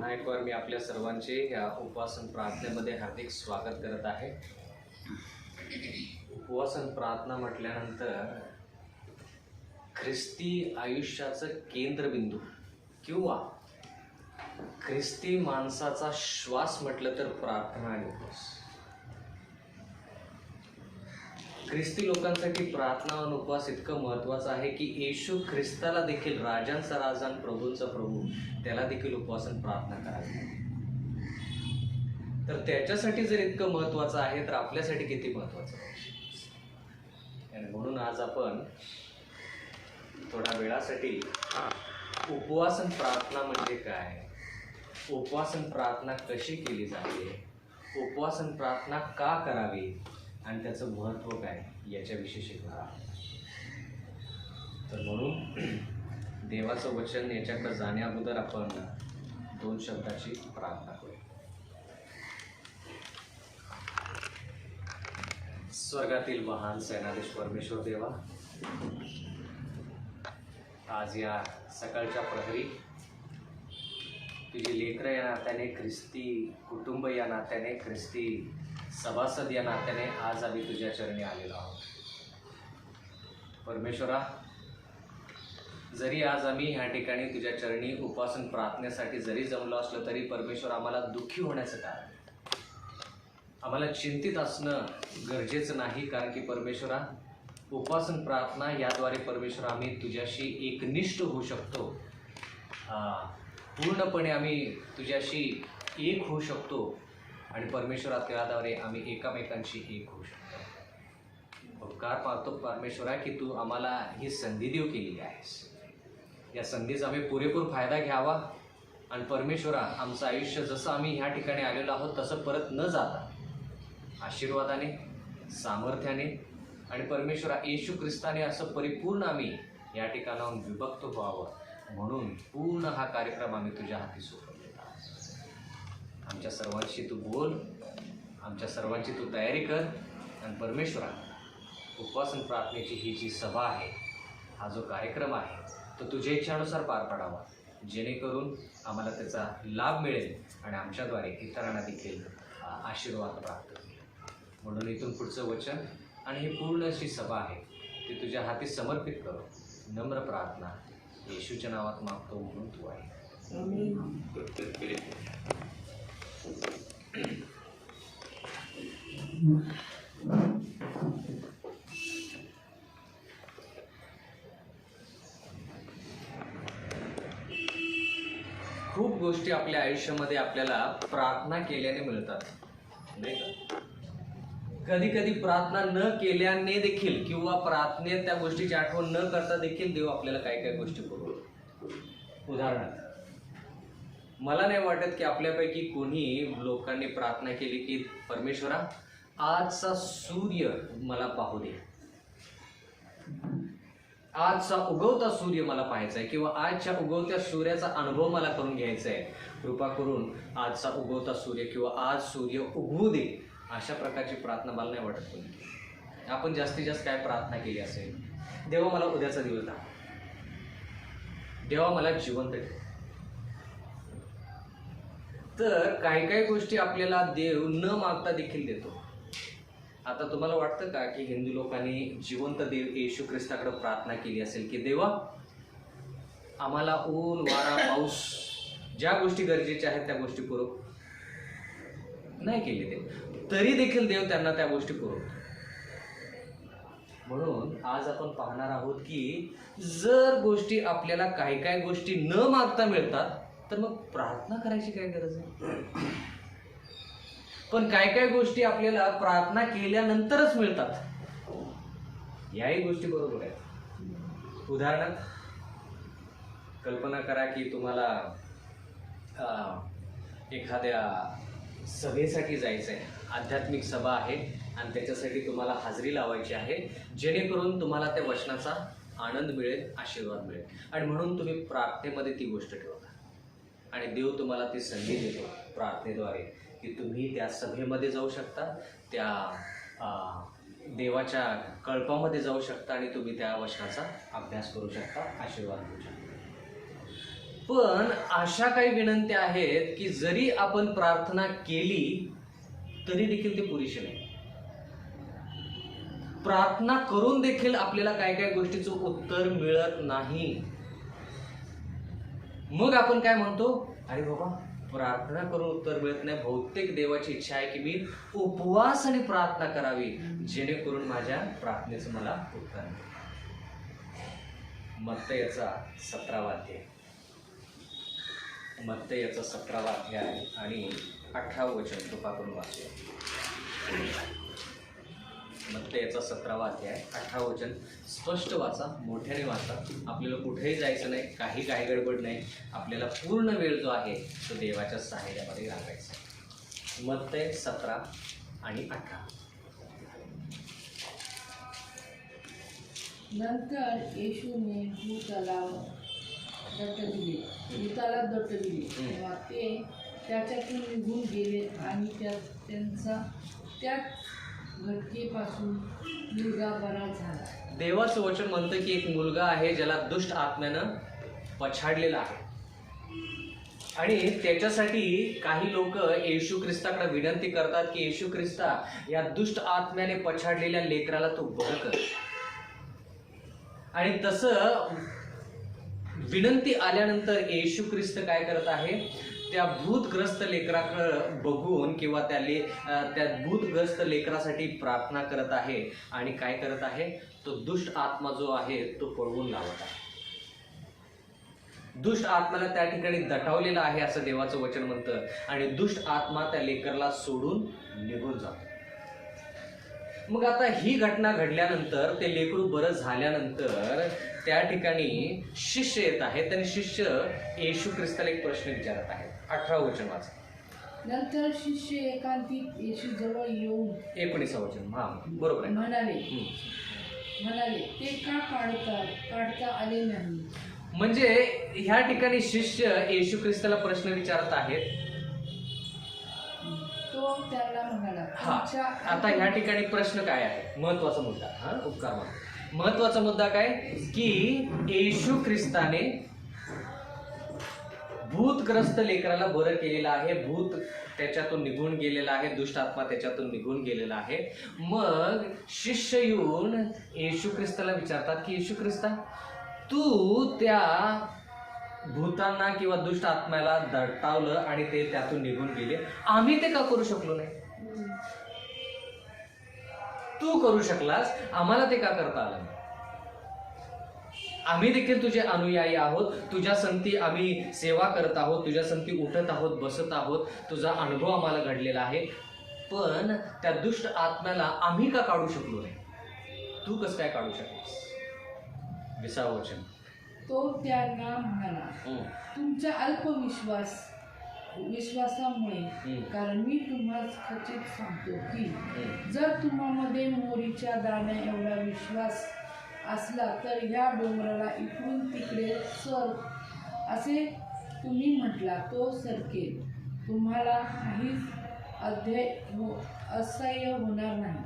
पुन्हा एक बार मी आपल्या सर्वांचे या उपवासन प्रार्थनेमध्ये हार्दिक स्वागत करत आहे. उपवासन प्रार्थना म्हटल्यानंतर ख्रिस्ती आयुष्याचं केंद्रबिंदू किंवा ख्रिस्ती माणसाचा श्वास म्हटलं तर प्रार्थना आणि उपवास. ख्रिस्ती लोकांसाठी प्रार्थना आणि उपवास इतकं महत्त्वाचं आहे की येशू ख्रिस्ताला देखील राजांचा राजा आणि प्रभूंचा प्रभू त्याला देखील उपवासन प्रार्थना करावी. तर त्याच्यासाठी जर इतकं महत्त्वाचं आहे तर आपल्यासाठी किती महत्त्वाचं आहे. आणि म्हणून आज आपण थोड्या वेळासाठी उपवासन प्रार्थना म्हणजे काय, उपवासन प्रार्थना कशी केली जाते, उपवासन प्रार्थना का करावी आणि त्याचं महत्त्व काय याच्याविषयी शिकणार आहोत. तर म्हणून देवाचं वचन याच्याकडे जाण्याअगोदर आपण 2 शब्दाची प्रार्थना करू. स्वर्गातील महान सेनाधीश परमेश्वर देवा, आज या सकाळच्या प्रहरी तुझी लेकरं या नात्याने, ख्रिस्ती कुटुंब या नात्याने, ख्रिस्ती सभासद या नात्याने आज आम्ही तुझ्या चरणी आलेलो आहोत. परमेश्वरा, जरी आज आम्ही ह्या ठिकाणी तुझ्या चरणी उपासन प्रार्थनेसाठी जरी जमलो असलो तरी परमेश्वर आम्हाला दुःखी होण्याचं कारण, आम्हाला चिंतित असणं गरजेचं नाही. कारण की परमेश्वरा, उपासन प्रार्थना याद्वारे परमेश्वर आम्ही तुझ्याशी एकनिष्ठ होऊ शकतो, पूर्णपणे आम्ही तुझ्याशी एक होऊ शकतो आणि परमेश्वरा त्याद्वारे आम्ही एकमेकांशी एक होऊ शकतो. उपकार पाहतो परमेश्वरा की तू आम्हाला ही संधी देऊ केलेली आहेस. या संधीचा आम्ही पुरेपूर फायदा घ्यावा आणि परमेश्वरा आमचं आयुष्य जसं आम्ही ह्या ठिकाणी आलेलो आहोत तसं परत न जाता आशीर्वादाने, सामर्थ्याने आणि परमेश्वरा येशू ख्रिस्ताने असं परिपूर्ण आम्ही या ठिकाणाहून विभक्त व्हावं म्हणून पूर्ण हा कार्यक्रम आम्ही तुझ्या हाती सोपवलेला आहे. आमच्या सर्वांशी तू बोल, आमच्या सर्वांची तू तयारी कर आणि परमेश्वरा, उपवासन प्रार्थनेची ही जी सभा आहे, हा जो कार्यक्रम आहे तो तुझ्या इच्छानुसार पार पडावा, जेणेकरून आम्हाला त्याचा लाभ मिळेल आणि आमच्याद्वारे इतरांना देखील आशीर्वाद प्राप्त होईल. म्हणून इथून पुढचं वचन आणि ही पूर्ण अशी सभा आहे ती तुझ्या हाती समर्पित करू. नम्र प्रार्थना येशूच्या नावात मागतो म्हणून तू आहे. खूप गोष्टी आपल्या आयुष्यामध्ये आपल्याला प्रार्थना केल्याने मिळतात, नाही का? कधी कधी प्रार्थना न केल्याने देखील किंवा प्रार्थनेत त्या गोष्टीची आठवण न करता देखील देव आपल्याला काय काय गोष्टी पुरवतो. उदाहरणार्थ, मला नाही वाटत की आपल्यापैकी कोणी लोकांनी प्रार्थना केली की परमेश्वरा आजचा सूर्य मला पाहू दे, आजचा उगवता सूर्य मला पाहायचा आहे किंवा आजच्या उगवत्या सूर्याचा अनुभव मला करून घ्यायचा आहे. कृपा करून आजचा उगवता सूर्य किंवा आज सूर्य उगवू दे. अशा प्रकारची प्रार्थना मला नाही वाटत कोणी. आपण जास्तीत जास्त काय प्रार्थना केली असेल, देवा मला उद्याचा दिवस दाखव, देवा मला जिवंत ठेव. तर काही काही गोष्टी आपल्याला देव न मागता देखील देतो. आता तुम्हाला वाटतं का की हिंदू लोकांनी जिवंत देव येशू ख्रिस्ताकडे प्रार्थना केली असेल की देवा आम्हाला ऊन, वारा, पाऊस ज्या गोष्टी गरजेच्या आहेत त्या गोष्टी पुरव? नाही केली देव, तरी देखील देव त्यांना त्या गोष्टी पुरवतो. म्हणून आज आपण पाहणार आहोत की जर गोष्टी आपल्याला काही काही गोष्टी न मागता मिळतात तर मग प्रार्थना करायची काय गरज आहे. पण काय काय गोष्टी आपल्याला प्रार्थना केल्यानंतरच मिळतात, याही गोष्टी बरोबर आहेत. उदाहरणार्थ, कल्पना करा की तुम्हाला एखाद्या सभेसाठी जायचं आहे, आध्यात्मिक सभा आहे आणि त्याच्यासाठी तुम्हाला हाजरी लावायची आहे, जेणेकरून तुम्हाला त्या वचनाचा आनंद मिळेल, आशीर्वाद मिळेल. आणि म्हणून तुम्ही प्रार्थनेमध्ये ती गोष्ट ठेवता आणि देव तुम्हाला ती संधी देतो प्रार्थनेद्वारे की तुम्ही त्या सभेमध्ये जाऊ शकता, त्या देवाच्या कळपामध्ये जाऊ शकता आणि तुम्ही त्या वचनाचा अभ्यास करू शकता, आशीर्वाद घेऊ शकता. पण अशा काही विनंत्या आहेत की जरी आपण प्रार्थना केली तरी देखील ती पुरेशी नाही. प्रार्थना करून देखील आपल्याला काय काय गोष्टीचं उत्तर मिळत नाही. मग आपण काय म्हणतो, अरे बाबा प्रार्थना करून उत्तर मिळत नाही, बहुतेक देवाची इच्छा आहे की मी उपवास आणि प्रार्थना करावी जेणेकरून माझ्या प्रार्थनेचं मला उत्तर मिळेल. मत्तयाचा 17वा अध्याय, मत्तयाचा 17वा अध्याय आणि 18वे वचन कृपा करून वाचूया. मत्तयाचा 17वा अध्याय 18वे वचन स्पष्ट वाचा, मोठ्याने वाचा. आपल्याला कुठेही जायचं नाही, काही काही गडबड नाही. आपल्याला पूर्ण वेळ जो आहे तो देवाच्या साहाय्यामध्ये घालवायचा. मत्तय 17 आणि 18. नंतर येशूने भूताला दटविले तेव्हा ते त्याच्यातून निघून गेले आणि त्यांचा त्याच घटकेपासून मुलगा बरा झाला. देवाचं वचन म्हणतं की एक मुलगा आहे ज्याला दुष्ट आत्म्यानं पछाडलेला आहे आणि त्याच्यासाठी काही लोक येशू ख्रिस्ताकडे विनंती करतात की येशू ख्रिस्ता या दुष्ट आत्म्याने पछाडलेल्या लेकराला तू बरं कर. आणि तसं विनंती आल्यानंतर येशू ख्रिस्त काय करत आहे, त्या भूतग्रस्त लेकराकडे बघून किंवा त्या भूतग्रस्त लेकरासाठी प्रार्थना करत आहे आणि काय करत आहे, तो दुष्ट आत्मा जो आहे तो पळवून लावत आहे. दुष्ट आत्म्याला त्या ठिकाणी दटावलेला आहे असं देवाचं वचन म्हणतं आणि दुष्ट आत्मा त्या लेकरला सोडून निघून जातो. मग आता ही घटना घडल्यानंतर ते लेकरू बरं झाल्यानंतर त्या ठिकाणी शिष्य येत आहेत आणि शिष्य येशू ख्रिस्ताला एक प्रश्न विचारत आहेत. 18वे वचन वाचा. नंतर शिष्य एकांतिक येशू जवळ येऊन 19वे वचन. हा बरोबर आहे. म्हणाले ते का काढता आले नाही. म्हणजे ह्या ठिकाणी शिष्य येशू ख्रिस्ताला प्रश्न विचारत आहेत. तो त्याला म्हणाला, आता ह्या ठिकाणी प्रश्न काय आहे, महत्वाचा मुद्दा. उपकार महत्वाचा मुद्दा काय की येशू ख्रिस्ताने भूतग्रस्त लेकराला बरं केलेलं आहे, भूत त्याच्यातून निघून गेलेला आहे, दुष्ट आत्मा त्याच्यातून निघून गेलेला आहे. मग शिष्य येऊन येशू ख्रिस्ताला विचारतात की येशू ख्रिस्ता तू त्या भूतांना किंवा दुष्ट आत्म्याला दटावलं आणि ते त्यातून निघून गेले, आम्ही ते का करू शकलो नाही. तू करू शकलास, आम्हाला ते का करता आलं नाही. आम्ही देखील तुझे अनुयायी आहोत, तुझ्या संगती आम्ही सेवा करत आहोत, तुझ्या संगती उठत आहोत, बसत आहोत, तुझा अनुभव आम्हाला घडलेला आहे, पण त्या दुष्ट आत्म्याला आम्ही का काढू शकलो नाही, तू कसं काय काढू शकलास. 20वे वचन. तो त्यांना म्हणाला, तुमच्या विश्वासामुळे, कारण मी तुम्हाला खचित सांगतो की जर तुम्हामध्ये मोहरीच्या दाण्या एवढा विश्वास असला तर ह्या डोंगराला इकडून तिकडे सर असे तुम्ही म्हटला तो सरकेल, तुम्हाला काहीच असह्य होणार नाही.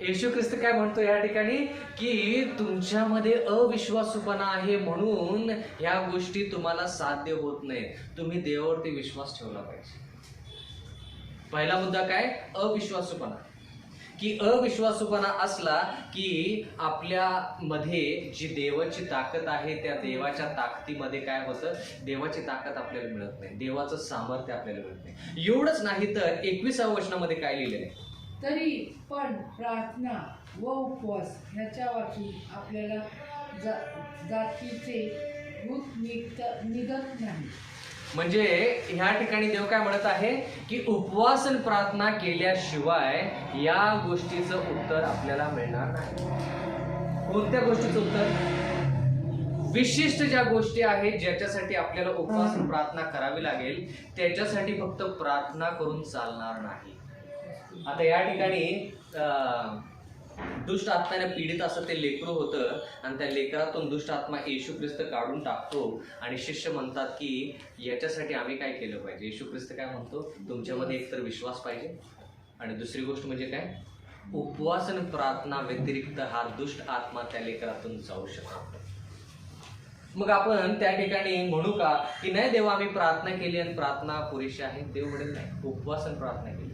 येशू ख्रिस्त काय म्हणतो या ठिकाणी की तुमच्यामध्ये अविश्वासूपणा आहे म्हणून ह्या गोष्टी तुम्हाला साध्य होत नाहीत. तुम्ही देवावरती विश्वास ठेवला पाहिजे. पहिला मुद्दा काय, अविश्वासूपणा. की अविश्वासूपणा असला की आपल्या मध्ये जी देवाची ताकद आहे त्या देवाच्या ताकदीमध्ये काय होतं, देवाची ताकद आपल्याला मिळत नाही, देवाचं सामर्थ्य आपल्याला मिळत नाही. एवढंच नाही तर 21व्या वचनामध्ये काय लिहिलेलं आहे, तरी पण प्रार्थना व उपवास ह्याच्या वाचून आपल्याला जातीचे भूत निघत नाही. म्हणजे ह्या ठिकाणी देव काय म्हणत आहे की उपवास आणि प्रार्थना केल्याशिवाय या गोष्टीचं उत्तर आपल्याला मिळणार नाही. कोणत्या गोष्टीचं उत्तर, विशिष्ट ज्या गोष्टी आहेत ज्याच्यासाठी आपल्याला उपवास आणि प्रार्थना करावी लागेल त्याच्यासाठी फक्त प्रार्थना करून चालणार नाही. आता या ठिकाणी दुष्ट आत्म्याने पीडित असं ते लेकरू होतं आणि त्या लेकरातून दुष्ट आत्मा येशू ख्रिस्त काढून टाकतो आणि शिष्य म्हणतात की याच्यासाठी आम्ही काय केलं पाहिजे. येशू ख्रिस्त काय म्हणतो, तुमच्यामध्ये एकतर विश्वास पाहिजे आणि दुसरी गोष्ट म्हणजे काय, उपवास आणि प्रार्थना व्यतिरिक्त हा दुष्ट आत्मा त्या लेकरातून जाऊ शकतो. मग आपण त्या ठिकाणी म्हणू का की नाही देवा आम्ही प्रार्थना केली आणि प्रार्थना पुरेशी आहे? देव म्हणेल नाही, उपवास आणि प्रार्थना केली.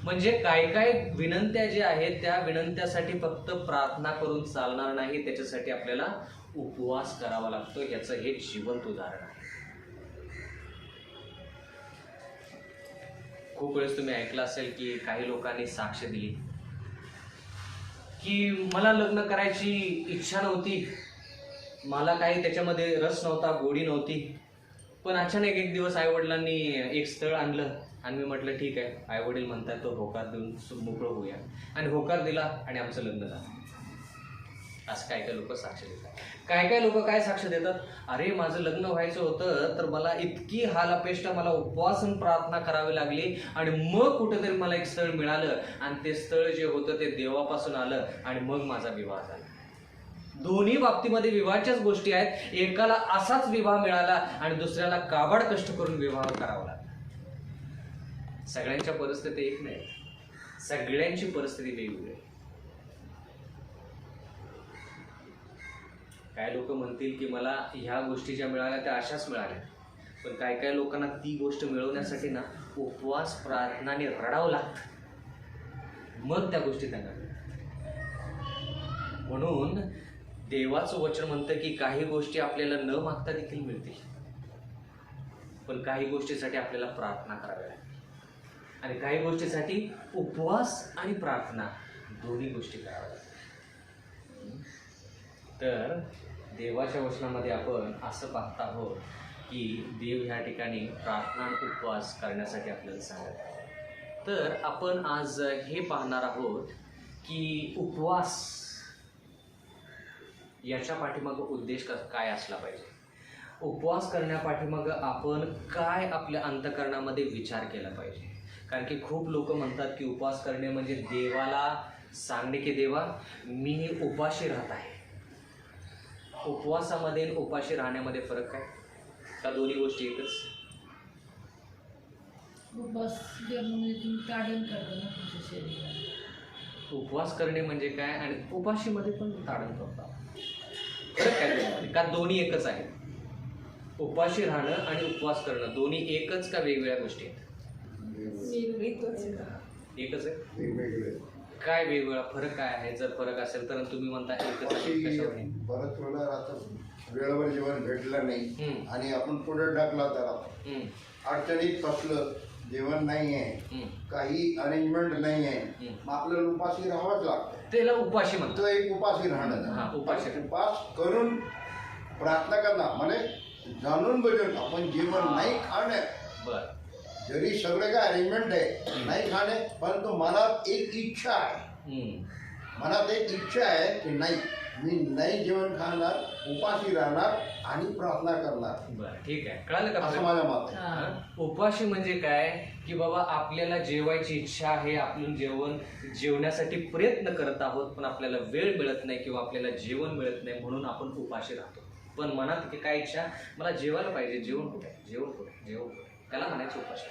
म्हणजे काय काय विनंत्या ज्या आहेत त्या विनंत्यासाठी फक्त प्रार्थना करून चालणार नाही, त्याच्यासाठी आपल्याला उपवास करावा लागतो. याचं हे जिवंत उदाहरण आहे. खूप वेळेस तुम्ही ऐकलं असेल की काही लोकांनी साक्ष दिली की मला लग्न करायची इच्छा नव्हती, मला काही त्याच्यामध्ये रस नव्हता, गोडी नव्हती, पण अचानक एक दिवस आईवडिलांनी एक स्थळ आणलं आणि मी म्हटलं ठीक आहे, आईवडील म्हणतात तो होकार देऊन मोकळं होऊया, आणि होकार दिला आणि आमचं लग्न झालं. असं काय काय लोक साक्ष देतात. काय काय लोक काय साक्ष देतात, अरे माझं लग्न व्हायचं होतं तर मला इतकी हालापेष्ट मला उपवास आणि प्रार्थना करावी लागली आणि मग कुठेतरी मला एक स्थळ मिळालं आणि ते स्थळ जे होतं ते देवापासून आलं आणि मग माझा विवाह झाला. दोन्ही बाबतीमध्ये विवाहाच्याच गोष्टी आहेत. एकाला असाच विवाह मिळाला आणि दुसऱ्याला काबाड कष्ट करून विवाह करावा लागला. सगळ्यांच्या परिस्थिती एक नाही, सगळ्यांची परिस्थिती वेगवेगळी. काय लोक म्हणतील की मला ह्या गोष्टी ज्या मिळाल्या त्या अशाच मिळाल्या, पण काय काय लोकांना ती गोष्ट मिळवण्यासाठी ना उपवास प्रार्थनाने रडावं लागतं, मग त्या गोष्टी त्यांना मिळतात. म्हणून देवाचं वचन म्हणतं की काही गोष्टी आपल्याला न मागता देखील मिळतील, पण काही गोष्टीसाठी आपल्याला प्रार्थना करावी लागते आणि काही गोष्टीसाठी उपवास आणि प्रार्थना दोन्ही गोष्टी कराव्या लागतात. तर देवाच्या वचनामध्ये आपण असं पाहत आहोत की देव ह्या ठिकाणी प्रार्थना आणि उपवास करण्यासाठी आपल्याला सांगत आहे. तर आपण आज हे पाहणार आहोत की उपवास याच्या पाठीमागं उद्देश काय असला पाहिजे. उपवास करण्यापाठीमागं आपण काय आपल्या अंतःकरणामध्ये विचार केला पाहिजे. कारण की खूप लोक म्हणतात की उपवास करणे म्हणजे देवाला सांगणे की देवा मी उपाशी राहत आहे. उपवासामध्ये आणि उपाशी राहण्यामध्ये फरक काय, का दोन्ही गोष्टी एकच? उपवास म्हणजे तुम्ही ताडण करता ना तुमच्या शरीराला. उपवास करणे म्हणजे काय आणि उपाशीमध्ये पण ताडण करता, फरक काय दोन्हीमध्ये? का दोन्ही एकच आहे? उपाशी राहणं आणि उपवास करणं दोन्ही एकच का वेगवेगळ्या गोष्टी आहेत? एकच आहे. काय वेगवेगळा फरक काय आहे? जर फरक असेल तर तुम्ही म्हणता एकच आहे, कशावर? बरंच वेळा आता वेळेवर जेवण भेटलं नाही आणि आपण पुढे टाकला तर अडचणीत फसलं, जेवण नाही आहे, काही अरेंजमेंट नाही आहे, मग आपल्याला उपाशी राहावंच लागतं. त्याला उपाशी म्हणतो. तो एक उपाशी राहणं. उपास करून प्रार्थना करणं म्हणजे जाणून बुजून आपण जेवण नाही खाणं. बरं, जरी सगळे काय अरेंजमेंट आहे नाही खाणे, परंतु मनात एक इच्छा आहे, मनात एक इच्छा आहे की नाही मी नाही जेवण खाणार, उपाशी राहणार आणि प्रार्थना करणार. बरं ठीक आहे, कळालं का? असं माझं मत आहे. उपाशी म्हणजे काय की बाबा आपल्याला जेवायची इच्छा आहे, आपण जेवण्यासाठी प्रयत्न करत आहोत, पण आपल्याला वेळ मिळत नाही किंवा आपल्याला जेवण मिळत नाही, म्हणून आपण उपाशी राहतो. पण मनात की काय इच्छा, मला जेवायला पाहिजे, जेवण कुठे, जेवण कुठे, जेवण कुठे, त्याला म्हणायचं उपाशी.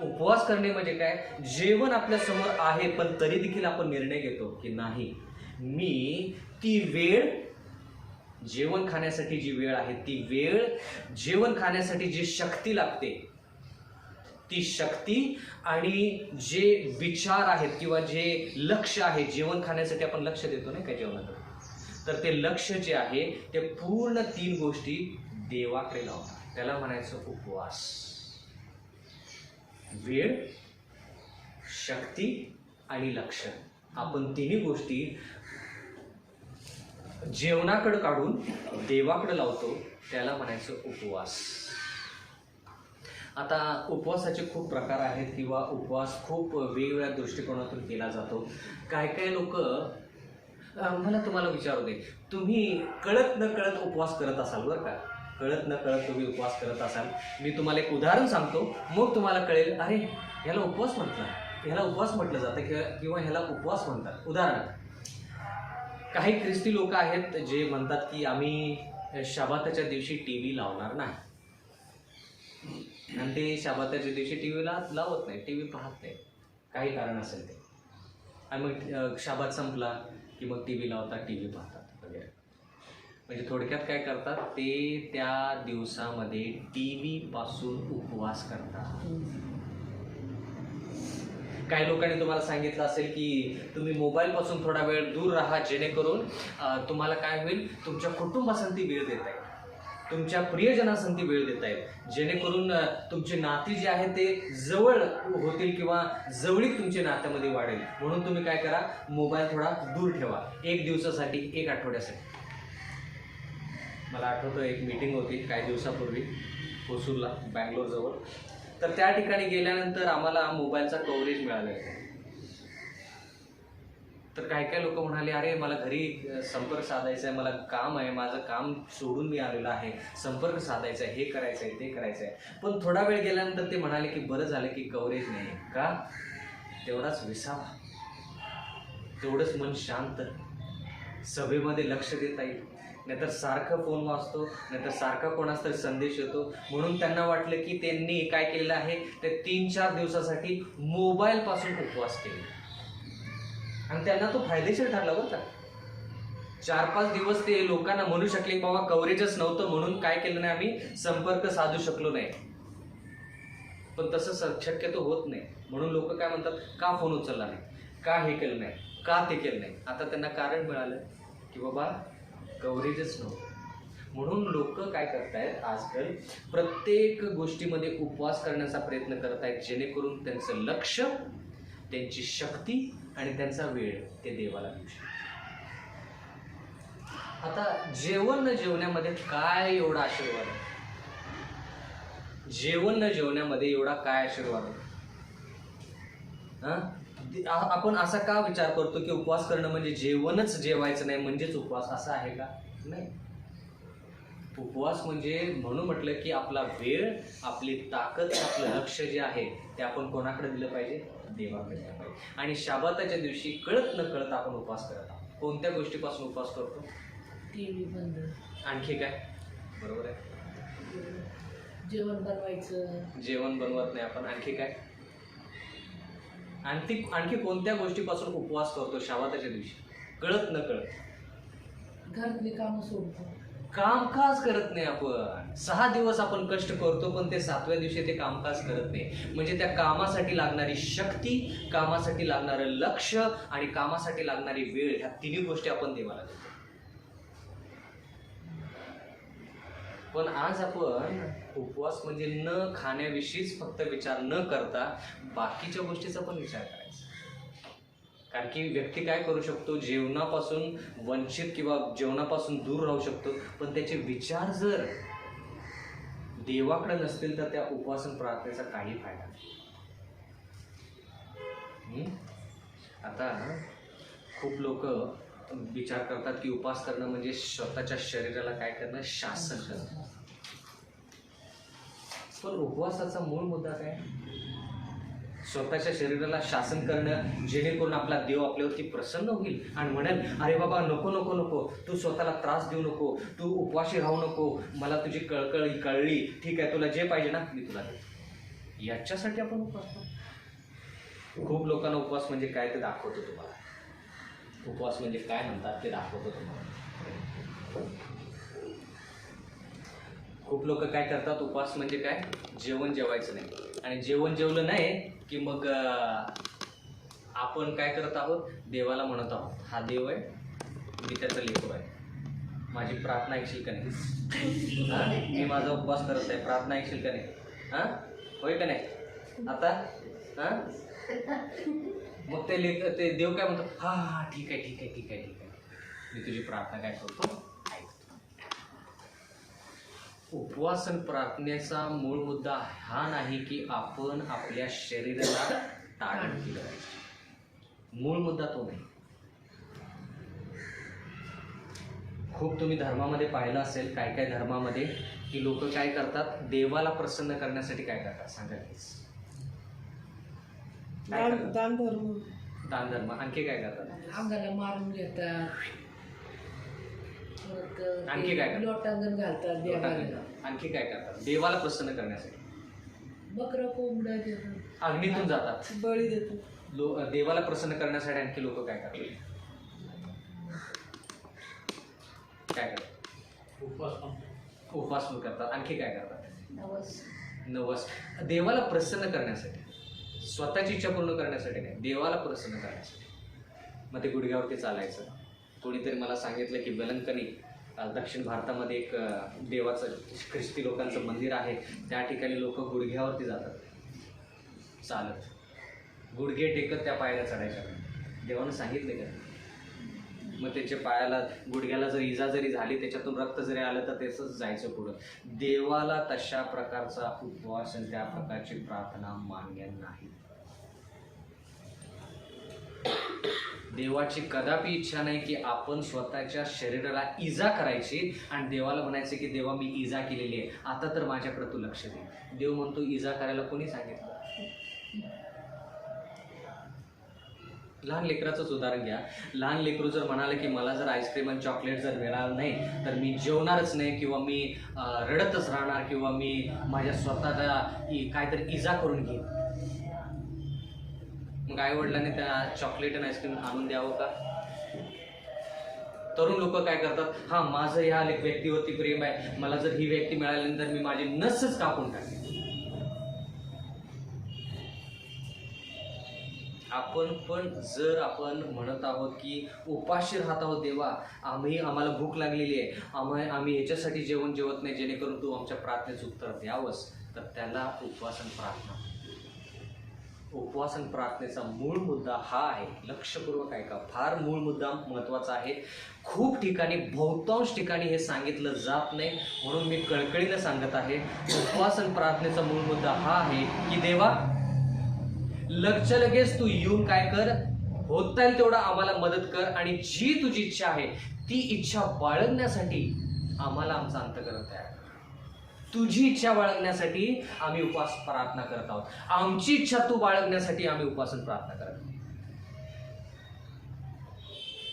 उपवास करणे म्हणजे काय, जेवण आपल्या समोर आहे पण तरी देखील आपण निर्णय घेतो की नाही, मी ती वेळ, जेवण खाण्यासाठी जी वेळ आहे ती वेळ, जेवण खाण्यासाठी जी शक्ती लागते ती शक्ती आणि जे विचार आहेत किंवा जे लक्ष आहे, जेवण खाण्यासाठी आपण लक्ष देतो नाही का जेवणाकडे, तर ते लक्ष जे आहे ते पूर्ण 3 गोष्टी देवाकडे लावतात. त्याला म्हणायचं उपवास. वेळ, शक्ती आणि लक्ष, आपण तिन्ही गोष्टी जेवणाकडे काढून देवाकडे लावतो, त्याला म्हणायचं उपवास. आता उपवासाचे खूप प्रकार आहेत किंवा उपवास खूप वेगवेगळ्या दृष्टिकोनातून केला जातो. काय काय लोक, मला तुम्हाला विचारू दे, तुम्ही कळत न कळत उपवास करत असाल बरं का, कळत न कळत तुम्ही उपवास करत असाल. मी तुम्हाला एक उदाहरण सांगतो, मग तुम्हाला कळेल अरे ह्याला उपवास म्हटलं, ह्याला उपवास म्हटलं जातं किंवा ह्याला उपवास म्हणतात. उदाहरणार्थ, काही ख्रिस्ती लोक आहेत जे म्हणतात की आम्ही शबाताच्या दिवशी TV लावणार नाही, आणि ते शबाताच्या दिवशी TV लावत नाही, TV पाहत नाही, काही कारण असेल ते, आणि मग शबात संपला की मग TV लावतात, TV पाहतात वगैरे. म्हणजे थोडक्यात काय करतात ते त्या दिवसामध्ये टीव्ही पासून उपवास करतात. काही लोकांनी तुम्हाला सांगितलं असेल की तुम्ही मोबाईल पासून थोडा वेळ दूर राहा, जेणेकरून तुम्हाला काय होईल, तुमच्या कुटुंबासंती वेळ देता येईल, तुमच्या प्रियजनासंती वेळ देता येईल, जेणेकरून तुमचे नाती जे आहे ते जवळ होतील किंवा जवळीक तुमच्या नात्यामध्ये वाढेल. म्हणून तुम्ही काय करा, मोबाईल थोडा दूर ठेवा, 1 दिवसासाठी, 1 आठवड्यासाठी. मला आठवतं एक मीटिंग होती काही दिवसापूर्वी होसूरला, बँगलोरजवळ. तर त्या ठिकाणी गेल्यानंतर आम्हाला मोबाईलचा कव्हरेज मिळाला. तर काही लोक म्हणाले, अरे मला घरी संपर्क साधायचा आहे, मला काम आहे, माझं काम सोडून मी आलेलो आहे, संपर्क साधायचा आहे, हे करायचं आहे, ते करायचं आहे. पण थोडा वेळ गेल्यानंतर ते म्हणाले की बरं झालं की कव्हरेज नाही आहे. का? तेवढाच विसावा, तेवढंच मन शांत, सभेमध्ये लक्ष देता येईल. नाहीतर सारखं फोन वाजतो, नाहीतर सारखा कोणाचा तरी संदेश येतो. म्हणून त्यांना वाटलं की त्यांनी काय केलेलं आहे, ते 3-4 दिवसासाठी मोबाईलपासून उपवास केले आणि त्यांना तो फायदेशीर ठरला बरं का. 4-5 दिवस ते लोकांना म्हणू शकले की बाबा कव्हरेजच नव्हतं म्हणून काय केलं नाही, आम्ही संपर्क साधू शकलो नाही. पण तसं शक्यतो होत नाही. म्हणून लोक काय म्हणतात, का फोन उचलला नाही, का हे केलं नाही, का ते केलं नाही. आता त्यांना कारण मिळालं की बाबा कव्हरेजच नव्हतं. म्हणून लोक काय करतायत आजकाल, प्रत्येक गोष्टीमध्ये उपवास करण्याचा प्रयत्न करत आहेत, जेणेकरून त्यांचं लक्ष, त्यांची शक्ती आणि त्यांचा वेळ ते देवाला देऊ शकतात. आता जेवण न जेवण्यामध्ये काय एवढा आशीर्वाद आहे? जेवण न जेवण्यामध्ये एवढा काय आशीर्वाद आहे? आपण असा का विचार करतो की उपवास करणं म्हणजे जेवणच जेवायचं नाही म्हणजेच उपवास, असं आहे का? नाही. उपवास म्हणजे म्हणून म्हटलं की आपला वेळ, आपली ताकद, आपलं लक्ष जे आहे ते आपण कोणाकडे दिलं पाहिजे? देवाकडे दिलं पाहिजे. आणि शाबाताच्या दिवशी कळत न कळत आपण उपवास करत आहोत. कोणत्या गोष्टीपासून उपवास करतो? टीव्ही बंद. आणखी काय? बरोबर आहे, जेवण बनवायचं, जेवण बनवत नाही आपण. आणखी काय? आणखी कोणत्या गोष्टीपासून उपवास करतो शाबाताच्या दिवशी कळत न कळत? घरातली कामं सोडतो, कामकाज करत नाही आपण. 6 दिवस आपण कष्ट करतो पण ते 7व्या दिवशी ते कामकाज करत नाही. म्हणजे त्या कामासाठी लागणारी शक्ती, कामासाठी लागणारं लक्ष आणि कामासाठी लागणारी वेळ, ह्या तिन्ही गोष्टी आपण देवाला देतो. पण आज आपण उपवास म्हणजे न खाण्याविषयीच फक्त विचार न करता बाकीच्या गोष्टीचा पण विचार करायचा. कारण की व्यक्ती काय करू शकतो, जेवणापासून वंचित किंवा जेवणापासून दूर राहू शकतो, पण त्याचे विचार जर देवाकडे नसतील तर त्या उपवासन प्रार्थनेचा काही फायदा नाही. आता खूप लोक विचार करतात की उपवास करणं म्हणजे स्वतःच्या शरीराला काय करणं, शासन करणं. पण उपवासाचा मूळ मुद्दा काय? स्वतःच्या शरीराला शासन करणं, जेणेकरून आपला देव आपल्यावरती प्रसन्न होईल आणि म्हणेल, अरे बाबा नको नको नको, तू स्वतःला त्रास देऊ नको, तू उपवाशी राहू नको, मला तुझी कळकळी कळली, ठीक आहे, तुला जे पाहिजे ना मी तुला देतो. याच्यासाठी आपण उपवास करतो. खूप लोकांना उपवास म्हणजे काय ते दाखवतो तुम्हाला. उपवास म्हणजे काय म्हणतात ते दाखवतो तुम्हाला. खूप लोक काय करतात, उपवास म्हणजे काय, जेवण जेवायचं नाही. आणि जेवण जेवलं नाही की मग आपण काय करत आहोत, देवाला म्हणत आहोत, हा देव आहे, मी त्याचा लेकरू आहे, माझी प्रार्थना ऐकशील का नाही? मी माझा उपवास करत आहे, प्रार्थना ऐकशील का नाही? होय का नाही? आता मग ते देव काय म्हणतो, हा हा ठीक आहे ठीक आहे ठीक आहे ठीक आहे, मी तुझी प्रार्थना काय करतो, ऐकतो. उपवासन प्रार्थनेचा मूळ मुद्दा हा नाही की आपण आपल्या शरीराला तारण केलं पाहिजे. मूळ मुद्दा तो नाही. खूप तुम्ही धर्मामध्ये पाहिलं असेल, काय काय धर्मामध्ये की लोक काय करतात, देवाला प्रसन्न करण्यासाठी काय करतात सांगा प्लीज. दान धर्म. दान धर्म. आणखी काय करतात? अंगाला मारून घेतात, आणखी काय करतात? लोटांगण घालतात देवाला. आणखी काय करतात देवाला प्रसन्न करण्यासाठी? बकरा कोंबड्या देतात, अग्नीतून जातात, बळी देतात. देवाला प्रसन्न करण्यासाठी आणखी लोक काय करतात? काय करतात? उपवास पण करतात. आणखी काय करतात? नवस. नवस. देवाला प्रसन्न करण्यासाठी, स्वतःची इच्छा पूर्ण करण्यासाठी नाही, देवाला प्रसन्न करण्यासाठी. मग ते गुडघ्यावरती चालायचं. कोणीतरी मला सांगितलं की बेलंकनी दक्षिण भारतामध्ये एक देवाचं ख्रिस्ती लोकांचं मंदिर आहे. त्या ठिकाणी लोक गुडघ्यावरती जातात चालत, गुडघे टेकत त्या पायाला चढायच्या. देवानं सांगितलं का? मग त्याच्या पायाला गुडघ्याला जर इजा जरी झाली, त्याच्यातून रक्त जरी आलं तर तसंच जायचं पुढं. देवाला तशा प्रकारचा उपवास आणि त्या प्रकारची प्रार्थना मान्य नाही. देवाची कदापि इच्छा नाही की आपण स्वतःच्या शरीराला इजा करायची आणि देवाला म्हणायचं की देवा मी इजा केलेली आहे, आता तर माझ्याकडे तू लक्ष दे. देव म्हणतो इजा करायला कोणी सांगितलं? लहान लेकराचंच उदाहरण घ्या. लहान लेकरू जर म्हणाले की मला जर आईस्क्रीम आणि चॉकलेट जर मिळालं नाही तर मी जेवणारच नाही, किंवा मी रडतच राहणार, किंवा मी माझ्या स्वतःला काहीतरी इजा करून घेईन, मग आईवडिलांनी त्या चॉकलेट आणि आईस्क्रीम आणून द्यावं का? तरुण लोक काय करतात, हा माझं ह्या व्यक्तीवरती प्रेम आहे, मला जर ही व्यक्ती मिळाल्यानंतर मी माझी नसच कापून टाकेन. आपण पण जर आपण म्हणत आहोत की उपाशी राहत आहोत, देवा आम्हाला भूक लागलेली आहे, आम्ही याच्यासाठी जेवण जेवत नाही जेणेकरून तू आमच्या प्रार्थनेचं उत्तर द्यावंस, तर त्याला उपवास आणि प्रार्थना. उपवास आणि प्रार्थनेचा मूळ मुद्दा हा आहे. लक्षपूर्वक ऐका, फार मूळ मुद्दा महत्त्वाचा आहे. खूप ठिकाणी, बहुतांश ठिकाणी हे सांगितलं जात नाही, म्हणून मी कळकळीनं सांगत आहे. उपवास आणि प्रार्थनेचा मूळ मुद्दा हा आहे की देवा लगच्या लगेच तू येऊन काय कर, होता येईल तेवढा आम्हाला मदत कर, आणि जी तुझी इच्छा आहे ती इच्छा बाळगण्यासाठी आम्हाला आमचा अंतःकरण तयार कर. तुझी इच्छा बाळगण्यासाठी आम्ही उपवास प्रार्थना करत आहोत. आमची इच्छा तू बाळगण्यासाठी आम्ही उपवास आणि प्रार्थना करत आहोत.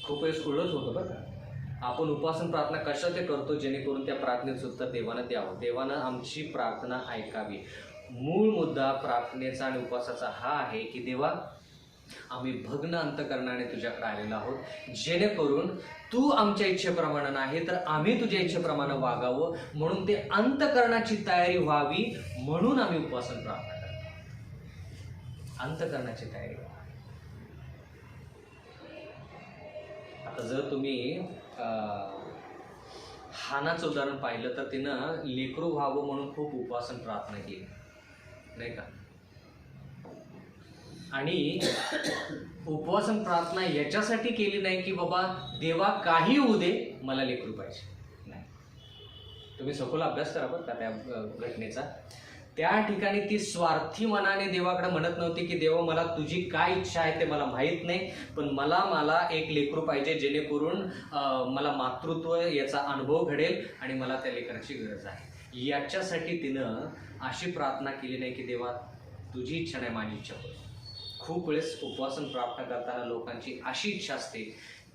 खूप वेळेस उलट होतं बरं का. आपण उपवास आणि प्रार्थना कशासाठी करतो? जेणेकरून त्या प्रार्थनेचं उत्तर देवानं द्यावं, देवानं आमची प्रार्थना ऐकावी. मूळ मुद्दा प्रार्थनेचा आणि उपवासाचा हा आहे की देवा आम्ही भग्न अंतःकरणाने तुझ्याकडे आलेलो आहोत, जेणेकरून तू आमच्या इच्छेप्रमाणे नाही तर आम्ही तुझ्या इच्छेप्रमाणे वागावं, म्हणून ते अंतःकरणाची तयारी व्हावी, म्हणून आम्ही उपवास आणि प्रार्थना करतो. अंतःकरणाची तयारी. आता जर तुम्ही हानाचं उदाहरण पाहिलं तर तिनं लेकरू व्हावं म्हणून खूप उपवास आणि प्रार्थना केली, नाही का? आणि उपवास आणि प्रार्थना याच्यासाठी केली नाही की बाबा देवा काही होऊ दे, मला लेकरू पाहिजे. नाही, तुम्ही सखोल अभ्यास करा बरं का त्या घटनेचा. त्या ठिकाणी ती स्वार्थी मनाने देवाकडे म्हणत नव्हती की देवा मला तुझी काय इच्छा आहे ते मला माहीत नाही, पण मला एक लेकरू पाहिजे जेणेकरून मला मातृत्व याचा अनुभव घडेल आणि मला त्या लेकराची गरज आहे. याच्यासाठी तिनं अशी प्रार्थना केली नाही की देवा तुझी इच्छा नाही माझी इच्छा होईल. खूप वेळेस उपवास आणि प्रार्थना करताना लोकांची अशी इच्छा असते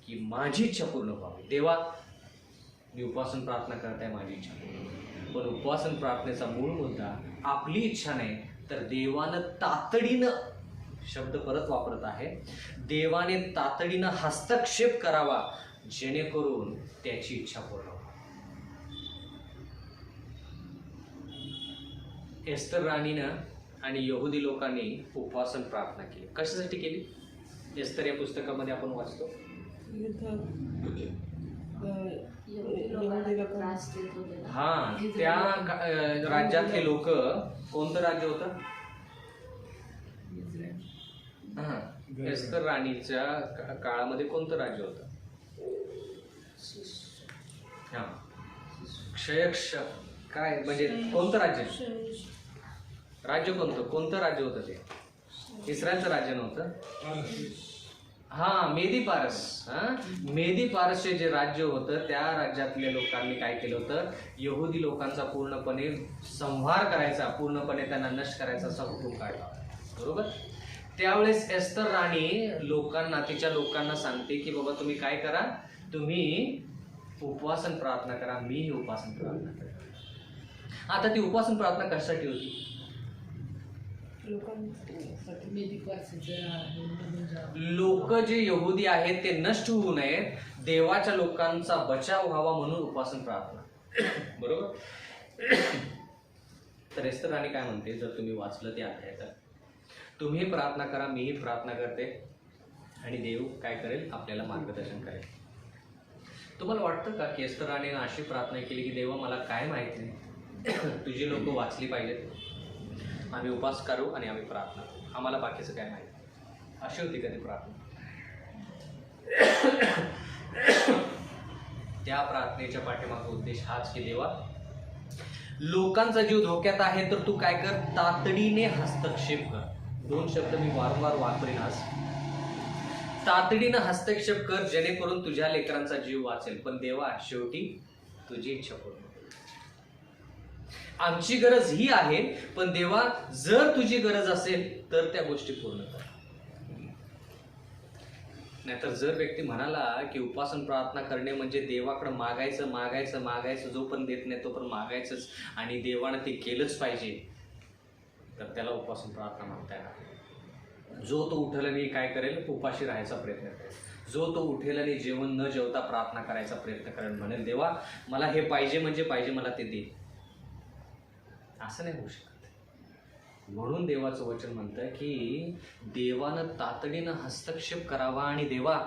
की माझी इच्छा पूर्ण व्हावी. देवा मी उपवास आणि प्रार्थना करत आहे, माझी इच्छा पूर्ण. पण उपवास आणि प्रार्थनेचा मूळ मुद्दा आपली इच्छा नाही तर देवानं तातडीनं, शब्द परत वापरत आहे, देवाने तातडीनं हस्तक्षेप करावा जेणेकरून त्याची इच्छा पूर्ण व्हावी. एस्तर राणीनं आणि यहुदी लोकांनी उपवास आणि प्रार्थना केली. कशासाठी केली? एस्तर या पुस्तकामध्ये आपण वाचतो. हा, त्या राज्यातले लोक, कोणतं राज्य होतं? हा, एस्तर राणीच्या काळामध्ये कोणतं राज्य होतं? हा, काय म्हणजे कोणतं राज्य? राज्य कोणतं राज्य होतं ते? इस्रायलचं राज्य नव्हतं. हा, मेदी पारस. मेदी पारसचे जे राज्य होतं त्या राज्यातल्या लोकांनी काय केलं होतं? यहुदी लोकांचा पूर्णपणे संहार करायचा, पूर्णपणे त्यांना नष्ट करायचा असा हुकूम काढला, बरोबर? त्यावेळेस एस्तर राणी तिच्या लोकांना सांगते की बाबा तुम्ही काय करा, तुम्ही उपवास आणि प्रार्थना करा, मीही उपवास आणि प्रार्थना करा. आता ती उपवास आणि प्रार्थना कशासाठी होती? लोक जे यहुदी आहेत ते नष्ट होऊ नयेत, देवाच्या लोकांचा बचाव व्हावा म्हणून उपवास आणि प्रार्थना. बरोबर. तर एस्तर राणी काय म्हणते, जर तुम्ही वाचलं ते अध्याय तर तुम्ही प्रार्थना करा, मीही प्रार्थना करते आणि देव काय करेल, आपल्याला मार्गदर्शन करेल. तुम्हाला वाटतं का की एस्तर राणीनं अशी प्रार्थना केली की देवा मला काय माहीत नाही, तुझी लोक वाचली पाहिजेत, आम्ही उपास करू आणि आम्ही प्रार्थना करू, आम्हाला बाकीचं काय माहिती, अशी होती कधी प्रार्थना? त्या प्रार्थनेच्या पाठीमागचा उद्देश हाच की देवा लोकांचा जीव धोक्यात आहे तर तू काय कर, तातडीने हस्तक्षेप कर. 2 शब्द मी वारंवार वापरेन आज. तातडीनं हस्तक्षेप कर जेणेकरून तुझ्या लेकरांचा जीव वाचेल. पण देवा शेवटी तुझी इच्छा पूर्ण होईल. आमची गरज ही आहे, पण देवा जर तुझी गरज असेल तर त्या गोष्टी पूर्ण कर. नाहीतर जर व्यक्ती म्हणाला की उपासन प्रार्थना करणे म्हणजे देवाकडे मागायचं मागायचं मागायचं, जोपर्यंत देत नाही तोपर्यंत मागायचंच आणि देवानं ते केलंच पाहिजे, तर त्याला उपासन प्रार्थना म्हणता येणार. जो तो उठेल आणि काय करेल, उपाशी राहायचा प्रयत्न करेल. जो तो उठेल आणि जेवण न जेवता प्रार्थना करायचा प्रयत्न करेल, म्हणेल देवा मला हे पाहिजे म्हणजे पाहिजे, मला ते दे. असं नाही होऊ शकत. म्हणून देवाचं वचन म्हणतं की देवानं तातडीनं हस्तक्षेप करावा आणि देवा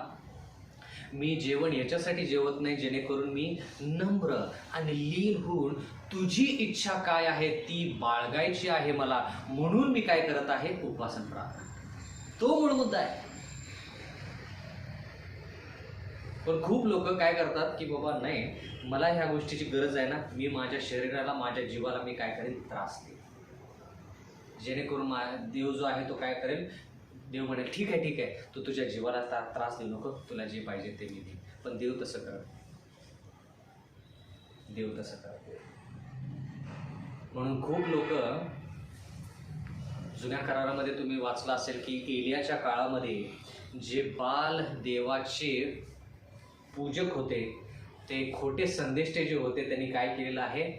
मी जेवण याच्यासाठी जेवत नाही जेणेकरून मी नम्र आणि लीन होऊन तुझी इच्छा काय आहे ती बाळगायची आहे मला, म्हणून मी काय करत आहे, उपासन प्रार्थना. तो मूळ मुद्दा आहे. पण खूप लोक काय करतात की बाबा नाही मला ह्या गोष्टीची गरज आहे ना, मी माझ्या शरीराला माझ्या जीवाला मी काय करेन, त्रास देईन, जेणेकरून देव जो आहे तो काय करेल, देव म्हणेल ठीक आहे तू तुझ्या जीवाला त्रास देऊ नको, तुला जे पाहिजे ते मी देईन. पण देव तसं करत. म्हणून खूप लोक जुन्या करारामध्ये तुम्ही वाचलं असेल की एलियाच्या काळामध्ये जे बाल देवाचे पूजक होते, ते खोटे संदेष्टे जे होते, त्यांनी काय केलेलं आहे,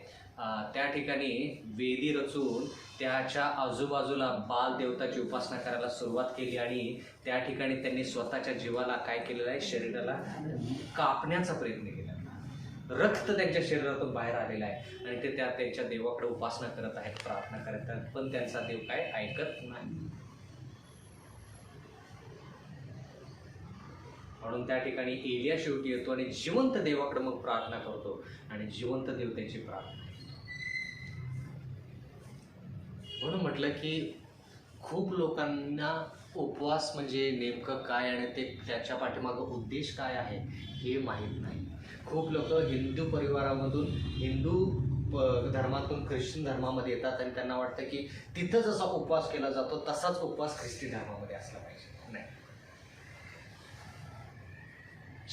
त्या ठिकाणी वेदी रचून त्याच्या आजूबाजूला बाल देवताची उपासना करायला सुरुवात केली आणि त्या ठिकाणी त्यांनी स्वतःच्या जीवाला काय केलेलं आहे, शरीराला कापण्याचा प्रयत्न केला. रक्त त्यांच्या शरीरातून बाहेर आलेलं आहे आणि ते त्यांच्या देवाकडे उपासना करत आहेत, प्रार्थना करत आहेत, पण त्यांचा देव काय ऐकत नाही. म्हणून त्या ठिकाणी एलिया शेवटी येतो आणि जिवंत देवाकडे मग प्रार्थना करतो आणि जिवंत देव त्याची प्रार्थना. म्हणून म्हटलं की खूप लोकांना उपवास म्हणजे नेमकं काय आणि ते त्याच्या पाठीमागं उद्देश काय आहे हे माहीत नाही. खूप लोक हिंदू परिवारामधून हिंदू धर्मातून ख्रिश्चन धर्मामध्ये येतात आणि त्यांना वाटतं की तिथं जसा उपवास केला जातो तसाच उपवास ख्रिस्ती धर्मामध्ये असला पाहिजे. नाही,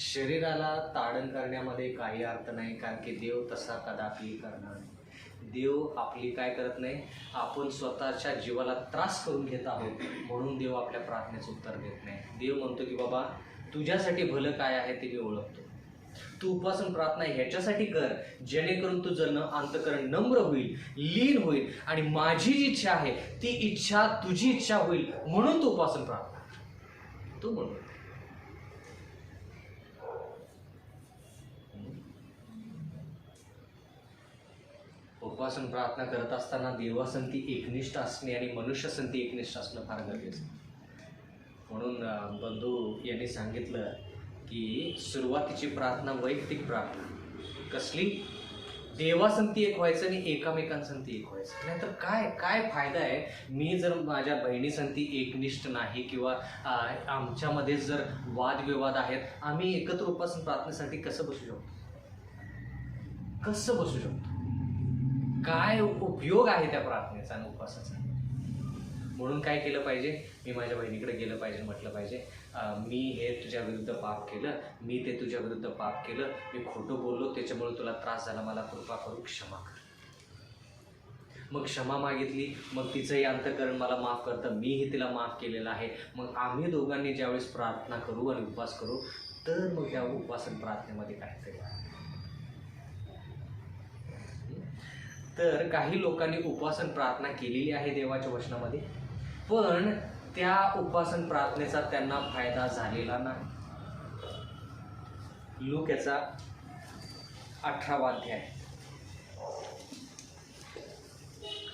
शरीराला ताडण करण्यामध्ये काही अर्थ नाही, कारण की देव तसा कदापि करणार नाही. देव आपली काय करत नाही, आपण स्वतःच्या जीवाला त्रास करून घेत आहोत म्हणून देव आपल्या प्रार्थनेचं उत्तर देत नाही. देव म्हणतो की बाबा तुझ्यासाठी भलं काय आहे ते मी ओळखतो, तू उपासन प्रार्थना ह्याच्यासाठी कर जेणेकरून तुझं अंतःकरण नम्र होईल, लीन होईल आणि माझी जी इच्छा आहे ती इच्छा तुझी इच्छा होईल, म्हणून तू उपासन प्रार्थना तू म्हणून. उपासन प्रार्थना करत असताना देवासंती एकनिष्ठ असणे आणि मनुष्यसंती एकनिष्ठ असणं फार गरजेचं. म्हणून बंधू यांनी सांगितलं की सुरुवातीची प्रार्थना वैयक्तिक प्रार्थना कसली, देवासंती एक व्हायचं आणि एकामेकांसंती एक व्हायचं. नाहीतर काय काय फायदा आहे, मी जर माझ्या बहिणीसंती एकनिष्ठ नाही किंवा आमच्यामध्ये जर वादविवाद आहेत, आम्ही एकत्र उपासन प्रार्थनेसाठी कसं बसू शकतो, काय उपयोग आहे त्या प्रार्थनेचा आणि उपवासाचा. म्हणून काय केलं पाहिजे, मी माझ्या बहिणीकडे गेलं पाहिजे, म्हटलं पाहिजे मी हे तुझ्या विरुद्ध पाप केलं, मी ते तुझ्या विरुद्ध पाप केलं, मी खोटं बोललो त्याच्यामुळे तुला त्रास झाला, मला कृपा करून क्षमा कर. मग क्षमा मागितली, मग तिचंही अंतःकरण मला माफ करतं, मीही तिला माफ केलेलं आहे. मग आम्ही दोघांनी ज्यावेळेस प्रार्थना करू आणि उपवास करू तर मग त्या उपासन प्रार्थनेमध्ये काहीतरी. तर काही लोकांनी उपासन प्रार्थना केलेली आहे देवाच्या वचनामध्ये, पण त्या उपासन प्रार्थनेचा त्यांना फायदा झालेला नाही. लूक याचा 18वा अध्याय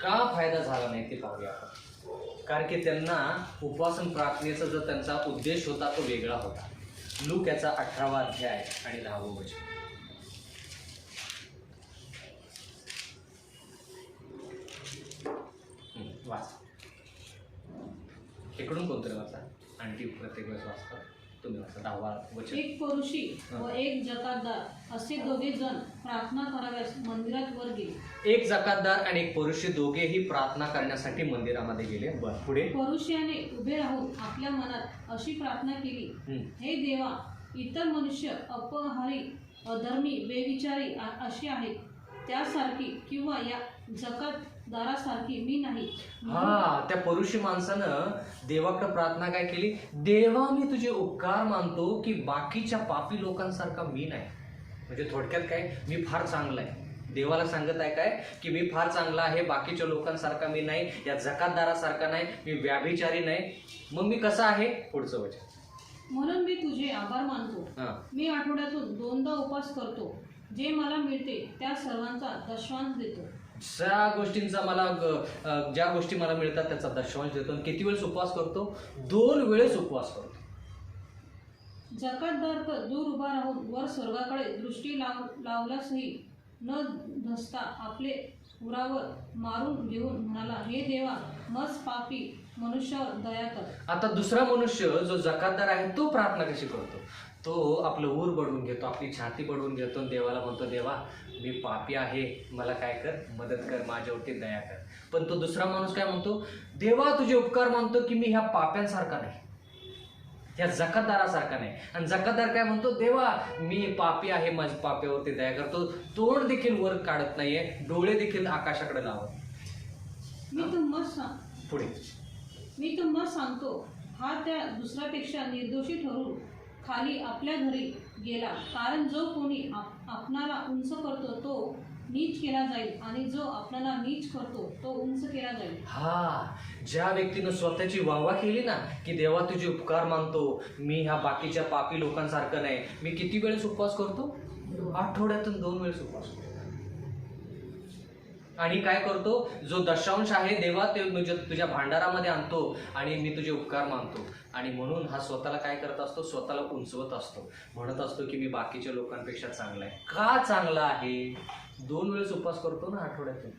का फायदा झाला नाही ते पाहूया आपण. कारण की त्यांना उपवासन प्रार्थनेचा जो त्यांचा उद्देश होता तो वेगळा होता. लूक याचा 18वा अध्याय आणि 10वं वचन. वाचा. इकडून कोणतरी वाचा. आणखी प्रत्येक वेळेस वाचता तुम्ही वाचा. 10वा वचन. एक परुषी व एक जकातदार असे दोघे जण प्रार्थना कराव्यास मंदिरात वर गेले. एक जकातदार आणि एक परुषी दोघेही प्रार्थना करण्यासाठी मंदिरामध्ये गेले. बर, पुढे. परुषाने उभे राहून आपल्या मनात अशी प्रार्थना केली, हे देवा, इतर मनुष्य अपहारी, अधर्मी, बेविचारी अशी आहेत, त्यासारखी किंवा या जकातदारासारखी मी नाही. हा, त्या परुषी माणसानं देवाकडे प्रार्थना काय केली? देवा, मी तुझे उपकार मानतो की बाकीच्या पापी लोकांसारखा मी नाही. म्हणजे थोडक्यात काय, मी फार चांगला आहे. देवाला सांगत आहे काय की मी फार चांगला आहे, बाकीच्या लोकांसारखा मी नाही, या जकातदारासारखा नाही, मी व्याभिचारी नाही. मग मी कसा आहे? पुढचं वचन. म्हणून मी तुझे आभार मानतो. मी आठवड्यातून 2दा उपवास करतो. जे मला मिळते त्या सर्वांचा दशमांश देतो. ज्या गोष्टी मला मिळतात त्याचा दशमांश देतो. किती वेळेस उपवास करतो? 2 वेळेस उपवास करतो. जकातदार तर दूर उभा राहून वर स्वर्गाकडे दृष्टी लावल्यासही न धसता आपले उरावर मारून घेऊन म्हणाला, हे देवा, मज पापी मनुष्यावर दया कर. आता दुसरा मनुष्य जो जकातदार आहे तो प्रार्थना कशी करतो? तो आपलं ऊर बडवून घेतो, आपली छाती बडवून घेतो आणि देवाला म्हणतो, देवा, मी पापी आहे, मला काय कर, मदत कर, माझ्यावरती दया कर. पण तो दुसरा माणूस काय म्हणतो? देवा, तुझे उपकार मानतो की मी ह्या पाप्यांसारखा नाही, ह्या जकातदारासारखा नाही. आणि जकातदार काय म्हणतो? देवा, मी पापी आहे, माझ्या पाप्यावरती दया करतो. तोंड देखील वर काढत नाहीये, डोळे देखील आकाशाकडे लावत. पुढे. मी तुम्हाला सांगतो, हा त्या दुसऱ्यापेक्षा निर्दोषी ठरून खाली आपल्या घरी गेला. कारण जो कोणी आपणाला उंच करतो तो नीच केला जाईल, आणि जो आपल्याला नीच करतो तो उंच केला जाईल. हा, ज्या व्यक्तीनं स्वतःची वाहवा केली ना की देवा, तुझे उपकार मानतो, मी ह्या बाकीच्या पापी लोकांसारखं नाही. मी किती वेळेस उपवास करतो? आठवड्यातून 2 वेळेस उपवास करतो. आणि काय करतो? जो दशांश आहे देवा, ते तुझ्या भांडारामध्ये आणतो आणि मी तुझे उपकार मानतो. आणि म्हणून हा स्वतःला काय करत असतो? स्वतःला उंचवत असतो, म्हणत असतो की मी बाकीच्या लोकांपेक्षा चांगला आहे. का चांगला आहे? 2 वेळेस उपवास करतो ना आठवड्यातून.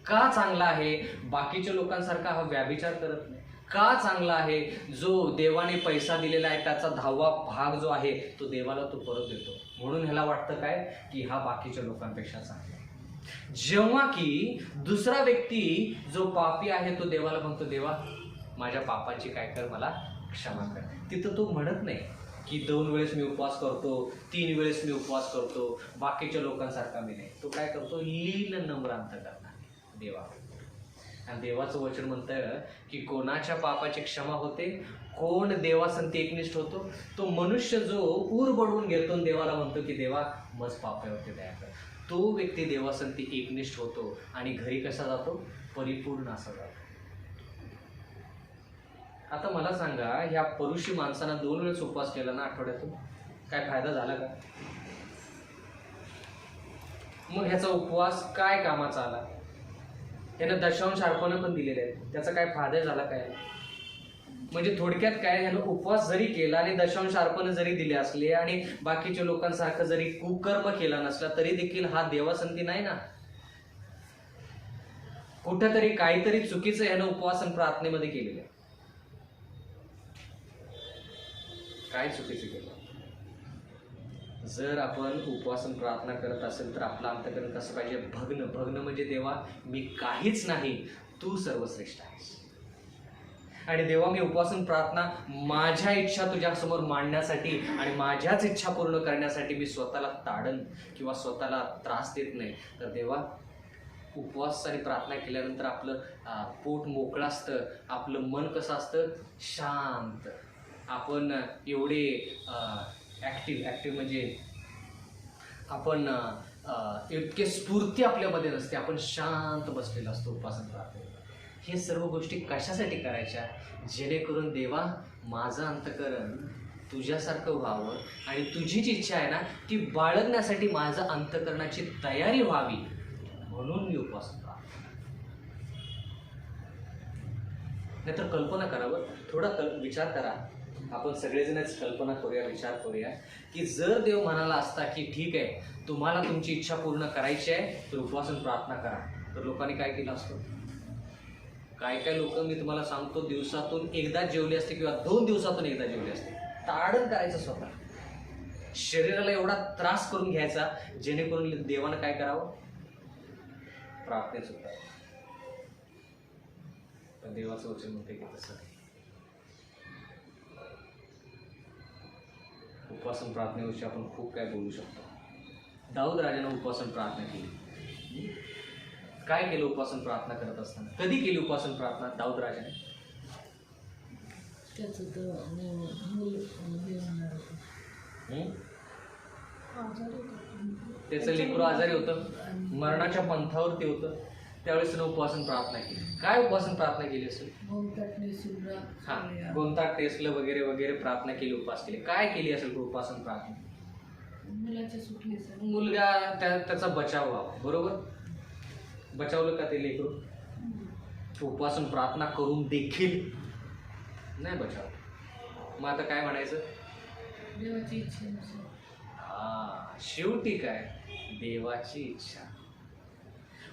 का चांगला आहे? बाकीच्या लोकांसारखा हा व्याभिचार करत नाही. का चांगला आहे? जो देवाने पैसा दिलेला आहे त्याचा 10वा भाग जो आहे तो देवाला तो परत देतो. म्हणून ह्याला वाटतं काय की हा बाकीच्या लोकांपेक्षा चांगला आहे. जेव्हा की दुसरा व्यक्ती जो पापी आहे तो देवाला म्हणतो, देवा, माझ्या पापाची काय कर, मला क्षमा कर. तिथं तो म्हणत नाही की 2 वेळेस मी उपवास करतो, 3 वेळेस मी उपवास करतो, बाकीच्या लोकांसारखा मी नाही. तो काय करतो? लीन नम्र अंतकरणा देवा. आणि देवाचं वचन म्हणतं की कोणाच्या पापाची क्षमा होते? कोण देवासंती एकनिष्ठ होतो? तो मनुष्य जो ऊर बडवून घेतो आणि देवाला म्हणतो की देवा, मज पापावरती दया कर. तो व्यक्ती देवासंती एकनिष्ठ होतो आणि घरी कसा जातो? परिपूर्ण असा जातो. आता मला सांगा, ह्या परुषी माणसानं 2 वेळेस उपवास केला ना आठवड्यातून, काय फायदा झाला का? मग ह्याचा उपवास काय कामाचा आला? त्यानं दशांश अर्पण पण दिलेले आहेत, त्याचा काय फायदा झाला काय? म्हणजे थोडक्यात काय, ह्यानं उपवास जरी केला आणि दशांश अर्पण जरी दिले असले आणि बाकीच्या लोकांसारखं जरी कुकर्म केला नसला तरी देखील हा देवासंती नाही ना. कुठेतरी काहीतरी चुकीचं ह्यानं उपवास आणि प्रार्थनेमध्ये केलेलं आहे. काय चुकीचं केलं? जर आपण उपवासन प्रार्थना करत असेल तर आपलं अंतःकरण कसं पाहिजे? भग्न म्हणजे देवा, मी काहीच नाही, तू सर्वश्रेष्ठ आहेस. आणि देवा, मी उपवासन प्रार्थना माझ्या इच्छा तुझ्यासमोर मांडण्यासाठी आणि माझ्याच इच्छा पूर्ण करण्यासाठी मी स्वतःला ताडन किंवा स्वतःला त्रास देत नाही. तर देवा, उपवास आणि प्रार्थना केल्यानंतर आपलं पोट मोकळं असतं, आपलं मन कसं असतं? शांत. आपण एवढे ॲक्टिव्ह म्हणजे आपण इतके स्फूर्ती आपल्यामध्ये नसते, आपण शांत बसलेलो असतो उपासन प्रार्थनेला. हे सर्व गोष्टी कशासाठी करायच्या? जेणेकरून देवा, माझं अंतःकरण तुझ्यासारखं व्हावं आणि तुझी जी इच्छा आहे ना ती बाळगण्यासाठी माझं अंतःकरणाची तयारी व्हावी, म्हणून मी उपवास प्रार्थना. नाहीतर कल्पना करावं, थोडा विचार करा. आपण सगळेजणच कल्पना करूया, विचार करूया की जर देव म्हणाला असता की ठीक आहे तुम्हाला तुमची इच्छा पूर्ण करायची आहे तर उपवास आणि प्रार्थना करा, तर लोकांनी काय केलं असतं? काय काय लोक मी तुम्हाला सांगतो दिवसातून एकदा जेवले असते किंवा 2 दिवसातून एकदा जेवले असते. ताडण करायचं स्वतः, शरीराला एवढा त्रास करून घ्यायचा जेणेकरून देवानं काय करावं? प्रार्थनेत सुद्धा. पण देवाचं वचन म्हणते की तसं नाही. उपवासन प्रार्थनेविषयी आपण खूप काय बोलू शकतो. दाऊद राजानं उपवासन प्रार्थना केली. काय केलं उपवासन प्रार्थना करत असताना? कधी केली उपवासन प्रार्थना दाऊद राजाने? त्याचं तर मूल हे होणार होतं. त्याचं लेकरू आजारी होतं, मरणाच्या पंथावरती होतं, त्यावेळेस त्यानं उपवासन प्रार्थना केली. काय उपवासन प्रार्थना केली असेल? गोंताट टेसलं वगैरे वगैरे प्रार्थना केली, उपवास केले. काय केली असेल उपवासन प्रार्थना? मुलाच्या सुटकेसाठी, मुलगा त्याचा बचाव व्हावा. बरोबर, बचावलं का ते लेकरू? उपवासन प्रार्थना करून देखील नाही बचावलं. मग आता काय म्हणायचं? देवाची इच्छा. शेवटी काय? देवाची इच्छा.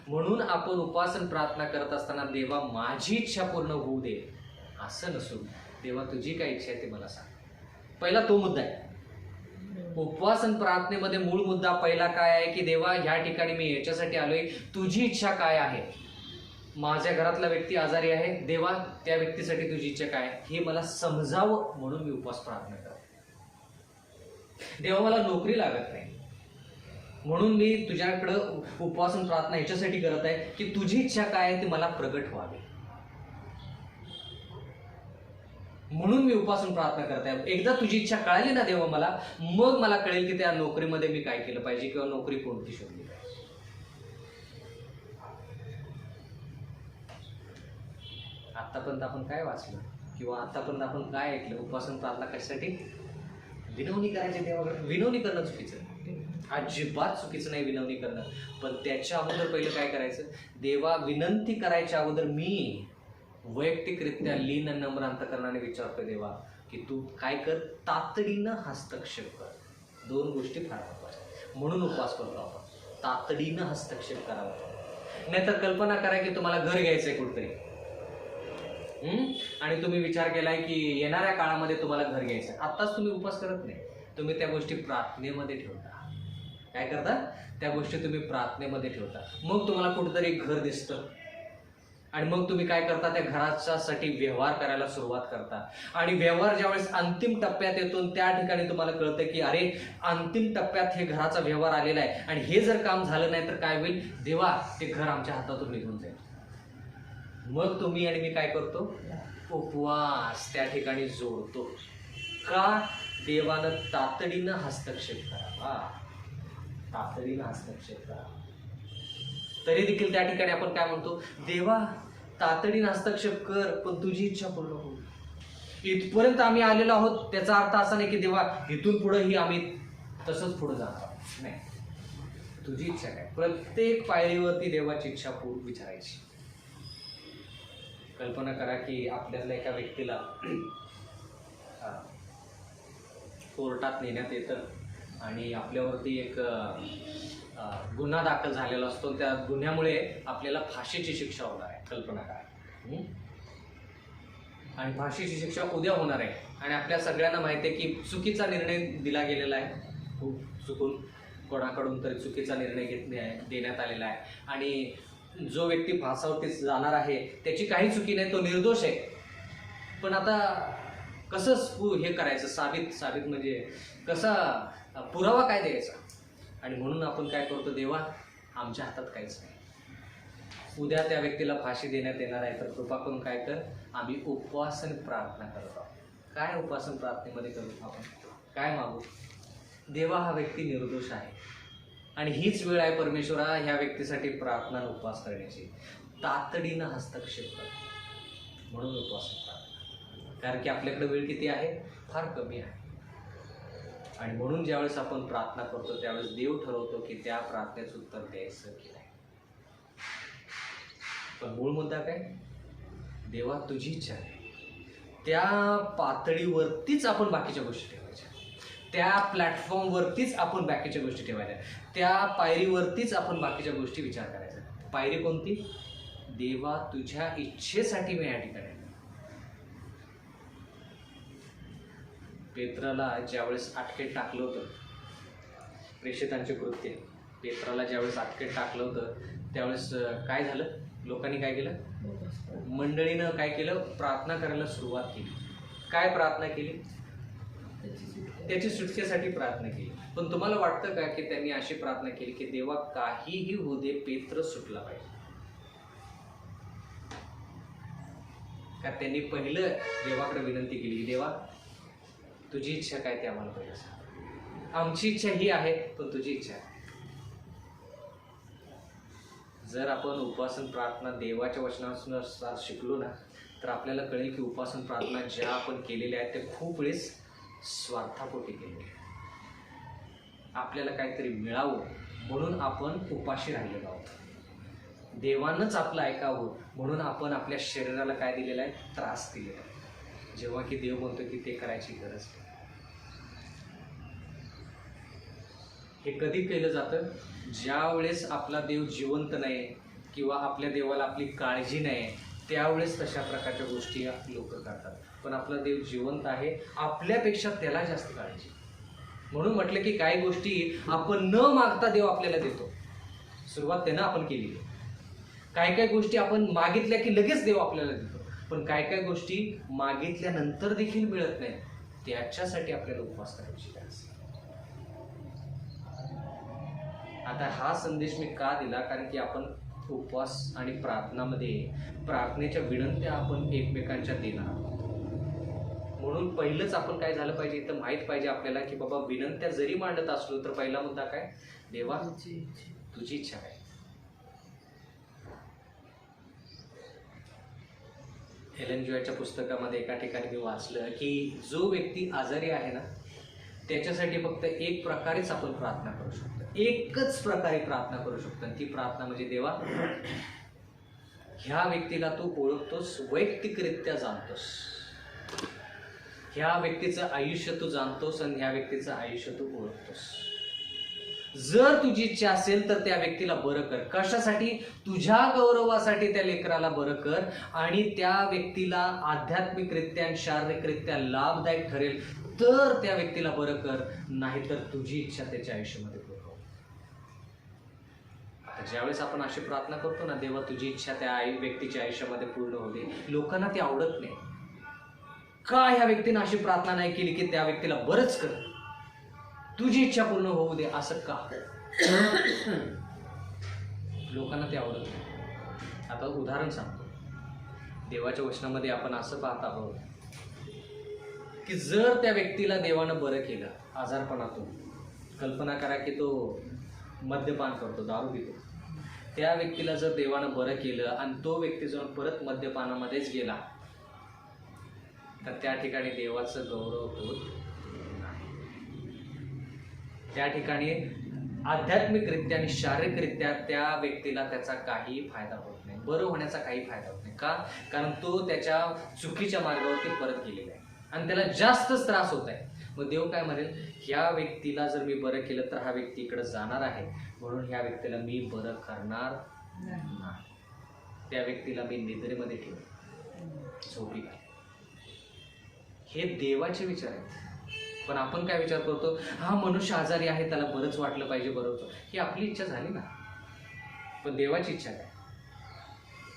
म्हणून आपण उपासन प्रार्थना करत असताना देवा माझी इच्छा पूर्ण होऊ दे असं नसून देवा तुझी काय इच्छा आहे ते मला सांग. पहिला तो मुद्दा आहे. उपवासन प्रार्थनेमध्ये मूळ मुद्दा पहिला काय आहे की देवा ह्या ठिकाणी मी याच्यासाठी आलोय, तुझी इच्छा काय आहे? माझ्या घरातला व्यक्ती आजारी आहे, देवा त्या व्यक्तीसाठी तुझी इच्छा काय आहे हे मला समजावं म्हणून मी उपवास प्रार्थना करतो. देवा मला नोकरी लागत नाही म्हणून मी तुझ्याकडं उपवासन प्रार्थना याच्यासाठी करत आहे की तुझी इच्छा काय आहे ती मला प्रगट व्हावी, म्हणून मी उपासन प्रार्थना करत आहे. एकदा तुझी इच्छा कळाली ना देवा मला, मग मला कळेल की त्या नोकरीमध्ये मी काय केलं पाहिजे किंवा नोकरी कोणती शोधली पाहिजे. आतापर्यंत आपण काय वाचलं किंवा आतापर्यंत आपण काय ऐकलं? उपासन प्रार्थना कशासाठी? विनवणी करायची देवाकडे. विनवणी करणं चुकीचं, अजिबात चुकीचं नाही विनवणी करणं, पण त्याच्या अगोदर पहिलं काय करायचं? देवा विनंती करायच्या अगोदर मी वैयक्तिकरित्या लीन नम्र अंतकरणाने विचारतोय देवा की तू काय कर, तातडीनं हस्तक्षेप कर. 2 गोष्टी फार महत्वाच्या, म्हणून उपवास करतो आपण. तातडीनं हस्तक्षेप करावा. नाहीतर कल्पना करा की तुम्हाला घर घ्यायचंय कुठतरी आणि तुम्ही विचार केलाय की येणाऱ्या काळामध्ये तुम्हाला घर घ्यायचंय. आत्ताच तुम्ही उपवास करत नाही, तुम्ही त्या गोष्टी प्रार्थनेमध्ये ठेवता. काय करता? त्या गोष्टी तुम्ही प्रार्थनेमध्ये ठेवता. मग तुम्हाला कुठेतरी घर दिसतं आणि मग तुम्ही काय करता? त्या घराच्यासाठी व्यवहार करायला सुरुवात करता आणि व्यवहार ज्यावेळेस अंतिम टप्प्यात येतो त्या ठिकाणी तुम्हाला कळतं की अरे अंतिम टप्प्यात हे घराचा व्यवहार आलेला आहे आणि हे जर काम झालं नाही तर काय होईल? देवा ते घर आमच्या हातातून निघून जाईल. मग तुम्ही आणि मी काय करतो? उपवास त्या ठिकाणी जोडतो. का? देवानं तातडीनं हस्तक्षेप करावा, तातडीनं हस्तक्षेप करावा. तरी देखील त्या ठिकाणी आपण काय म्हणतो? देवा तातडीनं हस्तक्षेप कर पण तुझी इच्छा पूर्ण हो. इथपर्यंत आम्ही आलेलो आहोत त्याचा अर्थ असा नाही की देवा इथून पुढेही आम्ही तसंच पुढे जाणार नाही. तुझी इच्छा काय? प्रत्येक पायरीवरती देवाची इच्छा पूर्ण विचारायची. कल्पना करा की आपल्यातल्या एका व्यक्तीला कोर्टात नेण्यात येतं आणि आपल्यावरती एक गुन्हा दाखल झालेला असतो. त्या गुन्ह्यामुळे आपल्याला फाशीची शिक्षा होणार आहे. कल्पना करा. आणि फाशीची शिक्षा उद्या होणार आहे आणि आपल्या सगळ्यांना माहिती आहे की चुकीचा निर्णय दिला गेलेला आहे. खूप चुकून कोणाकडून तरी चुकीचा निर्णय देण्यात आलेला आहे आणि जो व्यक्ती फासावरती जाणार आहे त्याची काही चुकी नाही, तो निर्दोष आहे. पण आता कसं हे करायचं? साबित म्हणजे कसा पुरावा काय द्यायचा? आणि म्हणून आपण काय करतो? देवा आमच्या हातात काहीच नाही. उद्या त्या व्यक्तीला फाशी देण्यात येणार आहे तर कृपा करून काय कर? आम्ही उपवासन प्रार्थना करत आहोत. काय उपवासन प्रार्थनेमध्ये करू आपण? काय मागू? देवा हा व्यक्ती निर्दोष आहे आणि हीच वेळ आहे परमेश्वरा ह्या व्यक्तीसाठी प्रार्थना उपवास करण्याची. तातडीनं हस्तक्षेप कर म्हणून उपवासन प्रार्थना. कारण की आपल्याकडे वेळ किती आहे? फार कमी आहे. आणि म्हणून ज्यावेळेस आपण प्रार्थना करतो त्यावेळेस देव ठरवतो की त्या प्रार्थनेचं उत्तर द्यायचं की नाही. पण मूळ मुद्दा काय? देवा तुझी इच्छा आहे, त्या पातळीवरतीच आपण बाकीच्या गोष्टी ठेवायच्या, त्या प्लॅटफॉर्मवरतीच आपण बाकीच्या गोष्टी ठेवायच्या, त्या पायरीवरतीच आपण बाकीच्या गोष्टी विचार करायचा. पायरी कोणती? देवा तुझ्या इच्छेसाठी मी या ठिकाणी. पेत्राला ज्यावेळेस अटकेत टाकलं होतं, प्रेषितांचे कृत्य, पेत्राला ज्यावेळेस अटकेत टाकलं होतं त्यावेळेस काय झालं? लोकांनी काय केलं? मंडळीनं काय केलं? प्रार्थना करायला सुरुवात केली. काय प्रार्थना केली? त्याची सुटकेसाठी प्रार्थना केली. पण तुम्हाला वाटतं का की त्यांनी अशी प्रार्थना केली की देवा काहीही होऊ दे, पेत्र सुटला पाहिजे? का त्यांनी पहिलं देवाकडे विनंती केली की देवा तुझी इच्छा काय ते आम्हाला पाहिजे सांग. आमची इच्छा ही आहे पण तुझी इच्छा आहे. जर आपण उपासन प्रार्थना देवाच्या वचनानुसार शिकलो ना तर आपल्याला कळेल की उपासन प्रार्थना ज्या आपण केलेल्या आहेत त्या खूप वेळेस स्वार्थापोटी केलेल्या. आपल्याला काहीतरी मिळावं म्हणून आपण उपाशी राहिलेलो आहोत. देवानंच आपलं ऐकावं म्हणून आपण आपल्या शरीराला काय दिलेलं आहे? त्रास दिलेला आहे. जेव्हा की देव म्हणतो की ते करायची गरज नाही. हे कधी केलं जातं? ज्या वेळेस आपला देव जिवंत नाही किंवा आपल्या देवाला आपली काळजी नाही त्यावेळेस तशा प्रकारच्या गोष्टी लोक करतात. पण आपला देव जिवंत आहे, आपल्यापेक्षा त्याला जास्त काळजी. म्हणून म्हटलं की काही गोष्टी आपण न मागता देव आपल्याला देतो. सुरुवात त्यानं आपण केली. काय काय गोष्टी आपण मागितल्या की लगेच देव आपल्याला देतो. पण काय काय गोष्टी मागितल्यानंतर देखील मिळत नाही. त्याच्यासाठी आपल्याला उपवास करायची गरज. आता हा संदेश मी का दिला? कारण की आपण उपवास आणि प्रार्थनामध्ये प्रार्थनेच्या विनंत्या आपण एकमेकांच्या देणार आहोत. म्हणून पहिलंच आपण काय झालं पाहिजे, इथं माहीत पाहिजे आपल्याला की बाबा विनंत्या जरी मांडत असलो तर पहिला मुद्दा काय? देवा तुझी इच्छा आहे. एलन जी व्हाइटच्या पुस्तकामध्ये एका ठिकाणी मी वाचलं की जो व्यक्ती आजारी आहे ना त्याच्यासाठी फक्त एक प्रकारेच आपण प्रार्थना करू शकतो. एकच प्रकारे प्रार्थना करू शकतो आणि ती प्रार्थना म्हणजे देवा ह्या व्यक्तीला तू ओळखतोस, वैयक्तिकरित्या जाणतोस, ह्या व्यक्तीचं आयुष्य तू जाणतोस आणि ह्या व्यक्तीचं आयुष्य तू ओळखतोस. जर तुझी इच्छा असेल तर त्या व्यक्तीला बरं कर. कशासाठी? तुझ्या गौरवासाठी त्या लेकराला बरं कर आणि त्या व्यक्तीला आध्यात्मिकरित्या आणि शारीरिकरित्या लाभदायक ठरेल तर त्या व्यक्तीला बरं कर, नाहीतर तुझी इच्छा त्याच्या आयुष्यामध्ये पूर्ण हो. आता ज्यावेळेस आपण अशी प्रार्थना करतो ना देवा तुझी इच्छा त्या व्यक्तीच्या आयुष्यामध्ये पूर्ण होते, लोकांना ती आवडत नाही. का ह्या व्यक्तीने अशी प्रार्थना नाही केली की त्या व्यक्तीला बरंच कर, तुझी इच्छा पूर्ण होऊ दे, असं का? लोकांना ते आवडत नाही. आता उदाहरण सांगतो. देवाच्या वचनामध्ये आपण असं पाहत आहोत की जर त्या व्यक्तीला देवानं बरं केलं आजारपणातून, कल्पना करा की तो मद्यपान करतो, दारू पितो, त्या व्यक्तीला जर देवानं बरं केलं आणि तो व्यक्ती जाऊन परत मद्यपानामध्येच गेला तर त्या ठिकाणी देवाचं गौरव होत नाही. त्या ठिकाणी आध्यात्मिकरित्या आणि शारीरिकरित्या त्या व्यक्तीला त्याचा काही फायदा होत नाही, बरं होण्याचा काही फायदा होत नाही. का? कारण तो त्याच्या चुकीच्या मार्गावरती परत गेलेला आहे आणि त्याला जास्तच त्रास होत आहे. मग देव काय म्हणेल, ह्या व्यक्तीला जर मी बरं केलं तर हा व्यक्ती इकडे जाणार आहे, म्हणून ह्या व्यक्तीला मी बरं करणार नाही. त्या व्यक्तीला मी निद्रेमध्ये ठेवू, झोपी घाल. हे देवाचे विचार आहेत. पण आपण काय विचार करतो, हा मनुष्य आजारी आहे त्याला बरंच वाटलं पाहिजे, बरं होतं. ही आपली इच्छा झाली ना, पण देवाची इच्छा काय?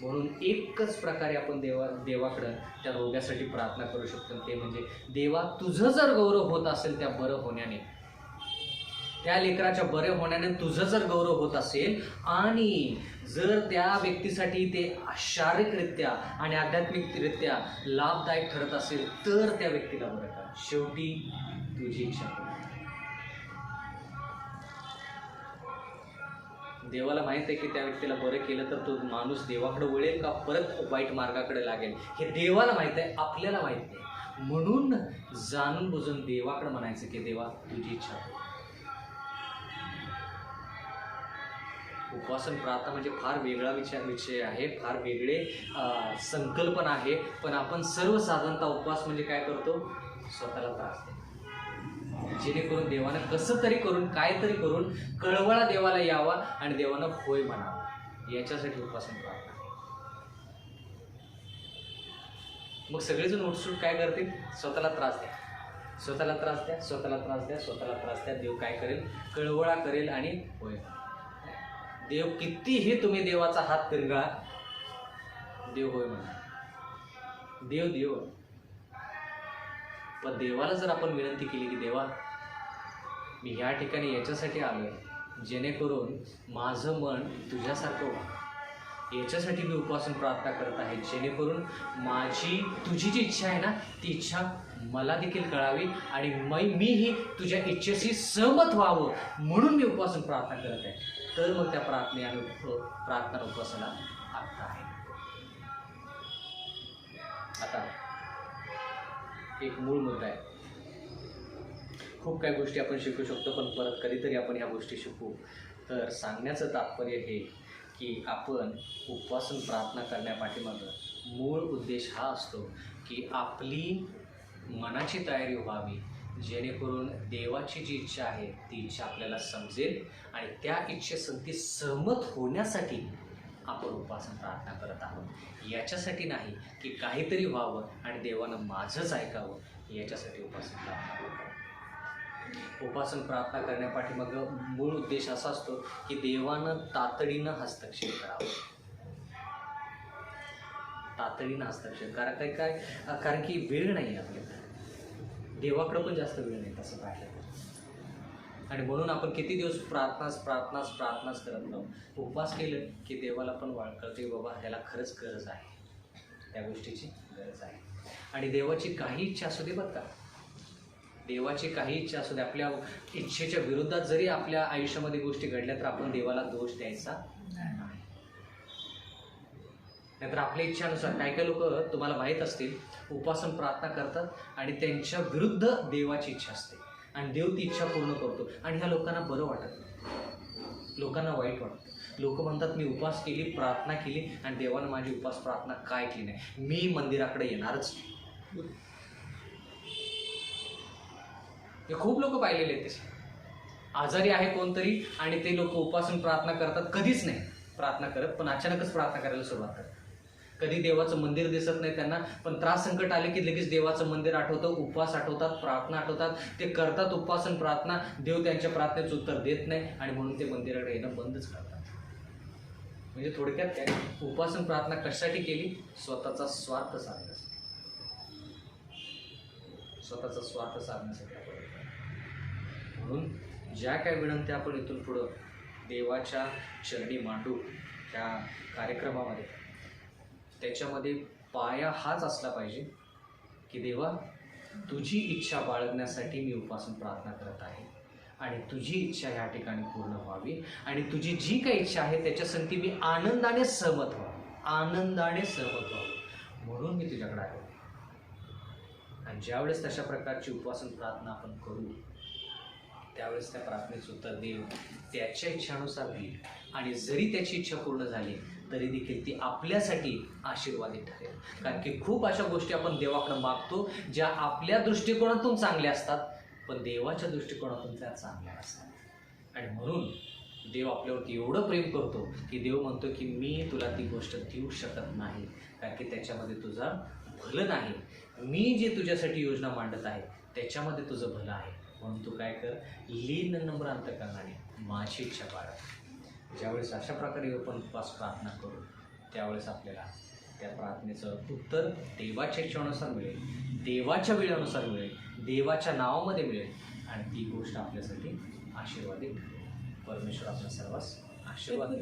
म्हणून एकच प्रकारे आपण देवाकडं त्या रोग्यासाठी प्रार्थना करू शकतो, ते म्हणजे देवा तुझं जर गौरव होत असेल त्या बरं होण्याने, त्या लेकराच्या बरे होण्याने तुझं जर गौरव होत असेल आणि जर त्या व्यक्तीसाठी ते शारीरिकरित्या आणि आध्यात्मिकरित्या लाभदायक ठरत असेल तर त्या व्यक्तीला बरं कर. शेवटी तुझी इच्छा कर. देवाला माहित आहे की त्या व्यक्तीला बरं केलं तर तो माणूस देवाकडे वळेल का परत वाईट मार्गाकडे लागेल, हे देवाला माहित आहे, आपल्याला माहित नाही. म्हणून जाणून बुजून देवाकडे म्हणायचं की देवा तुझी इच्छा कर. उपासन प्रार्थना म्हणजे फार वेगळा विषय आहे, फार वेगळे संकल्पना आहे. पण आपण सर्वसाधारणतः उपवास म्हणजे काय करतो, स्वतःला त्रास देतो, जेणेकरून देवानं कसं तरी करून काहीतरी करून कळवळा देवाला यावा आणि देवानं होय म्हणावं, याच्यासाठी उपासन प्रार्थना. मग सगळेजण उठसूट काय करतील, स्वतःला त्रास द्या, स्वतःला त्रास द्या, स्वतःला त्रास द्या, स्वतःला त्रास द्या. देव काय करेल, कळवळा करेल आणि होय. देव कितीही तुम्ही देवाचा हात फिरगा, देव होय म्हणा, देव देव. पण देवाला जर आपण विनंती केली की देवा मी ह्या ठिकाणी याच्यासाठी आलोय जेणेकरून माझं मन तुझ्यासारखं व्हावं, याच्यासाठी मी उपासून प्रार्थना करत आहे, जेणेकरून माझी तुझी जी इच्छा आहे ना ती इच्छा मला देखील कळावी आणि मीही तुझ्या इच्छेशी सहमत व्हावं म्हणून मी उपासून प्रार्थना करत आहे, तर मग त्या प्रार्थना उपासना अर्थ आहे. आता एक मूळ मुद्दा आहे. खूप काही गोष्टी आपण शिकू शकतो, पण परत कधीतरी आपण ह्या गोष्टी शिकू. तर सांगण्याचं तात्पर्य हे की आपण उपवासन प्रार्थना करण्यापाठीमागं मूळ उद्देश हा असतो की आपली मनाची तयारी व्हावी, जेणेकरून देवाची जी इच्छा आहे ती इच्छा आपल्याला समजेल आणि त्या इच्छेसाठी सहमत होण्यासाठी आपण उपासन प्रार्थना करत आहोत. याच्यासाठी नाही की काहीतरी व्हावं आणि देवानं माझंच ऐकावं, याच्यासाठी उपासन प्रार्थना करतो. उपासन प्रार्थना करण्यापाठीमागं मूळ उद्देश असा असतो की देवानं तातडीनं हस्तक्षेप करावा, तातडीनं हस्तक्षेप. कारण की वेळ नाही आपल्याकडे, देवाकडं पण जास्त वेळ नाही तसं पाहिलं तर. आणि म्हणून आपण किती दिवस प्रार्थनाच करत राहू. उपवास केलं की देवाला पण कळते बाबा ह्याला खरंच गरज आहे, त्या गोष्टीची गरज आहे. आणि देवाची काही इच्छा असू दे बरं का, देवाची काही इच्छा असू दे, आपल्या इच्छेच्या विरोधात जरी आपल्या आयुष्यामध्ये गोष्टी घडल्या तर आपण देवाला दोष द्यायचा नाही. नाहीतर आपल्या इच्छानुसार काही लोक तुम्हाला माहीत असतील उपासन प्रार्थना करतात आणि त्यांच्या विरुद्ध देवाची इच्छा असते आणि देव ती इच्छा पूर्ण करतो आणि ह्या लोकांना बरं वाटत नाही, लोकांना वाईट वाटतं. लोक म्हणतात मी उपास केली, प्रार्थना केली आणि देवानं माझी उपास प्रार्थना काय केली नाही, मी मंदिराकडे येणारच नाही. हे खूप लोक पाहिलेले आहेत. तसे आजारी आहे कोणतरी आणि ते लोक उपासन प्रार्थना करतात, कधीच नाही प्रार्थना करत पण अचानकच प्रार्थना करायला सुरुवात करतात. कधी देवाचं मंदिर दिसत नाही त्यांना, पण त्रास संकट आले की लगेच देवाचं मंदिर आठवतं, उपवास आठवतात, प्रार्थना आठवतात, ते करतात उपासन प्रार्थना. देव त्यांच्या प्रार्थनेचं उत्तर देत नाही आणि म्हणून ते मंदिराकडे येणं बंदच करतात. म्हणजे थोडक्यात काय, उपासन प्रार्थना कशासाठी केली, स्वतःचा स्वार्थ साधण्यासाठी, स्वतःचा स्वार्थ साधण्यासाठी. म्हणून ज्या काही विनंत्या आपण इथून पुढं देवाच्या चरणी मांडू त्या कार्यक्रमामध्ये, त्याच्यामध्ये पाया हाच असला पाहिजे की देवा तुझी इच्छा बाळगण्यासाठी मी उपासन प्रार्थना करत आहे आणि तुझी इच्छा ह्या ठिकाणी पूर्ण व्हावी आणि तुझी जी काही इच्छा आहे त्याच्यासाठी मी आनंदाने सहमत व्हावं म्हणून मी तुझ्याकडे आलो. आणि ज्यावेळेस तशा प्रकारची उपासन प्रार्थना आपण करू त्यावेळेस त्या प्रार्थनेचं उत्तर देव त्याच्या इच्छानुसार देईल आणि जरी त्याची इच्छा पूर्ण झाली तरी देखील ती आपल्यासाठी आशीर्वादित ठरेल. कारण की खूप अशा गोष्टी आपण देवाकडे मागतो ज्या आपल्या दृष्टिकोनातून चांगल्या असतात पण देवाच्या दृष्टिकोनातून त्या चांगल्या असतात. आणि म्हणून देव आपल्यावरती एवढं प्रेम करतो की देव म्हणतो की मी तुला ती गोष्ट देऊ शकत नाही, कारण की त्याच्यामध्ये तुझं भलं नाही. मी जे तुझ्यासाठी योजना मांडत आहे त्याच्यामध्ये तुझं भलं आहे. म्हणून तू काय कर, लीन नम्र अंतकरणाने माझी इच्छा बाळग. ज्यावेळेस अशा प्रकारे आपण उपवास प्रार्थना करू त्यावेळेस आपल्याला त्या प्रार्थनेचं उत्तर देवाच्या इच्छेनुसार मिळेल, देवाच्या वेळेनुसार मिळेल, देवाच्या नावामध्ये मिळेल आणि ती गोष्ट आपल्यासाठी आशीर्वादित ठरेल. परमेश्वर आपल्या सर्वांस आशीर्वाद.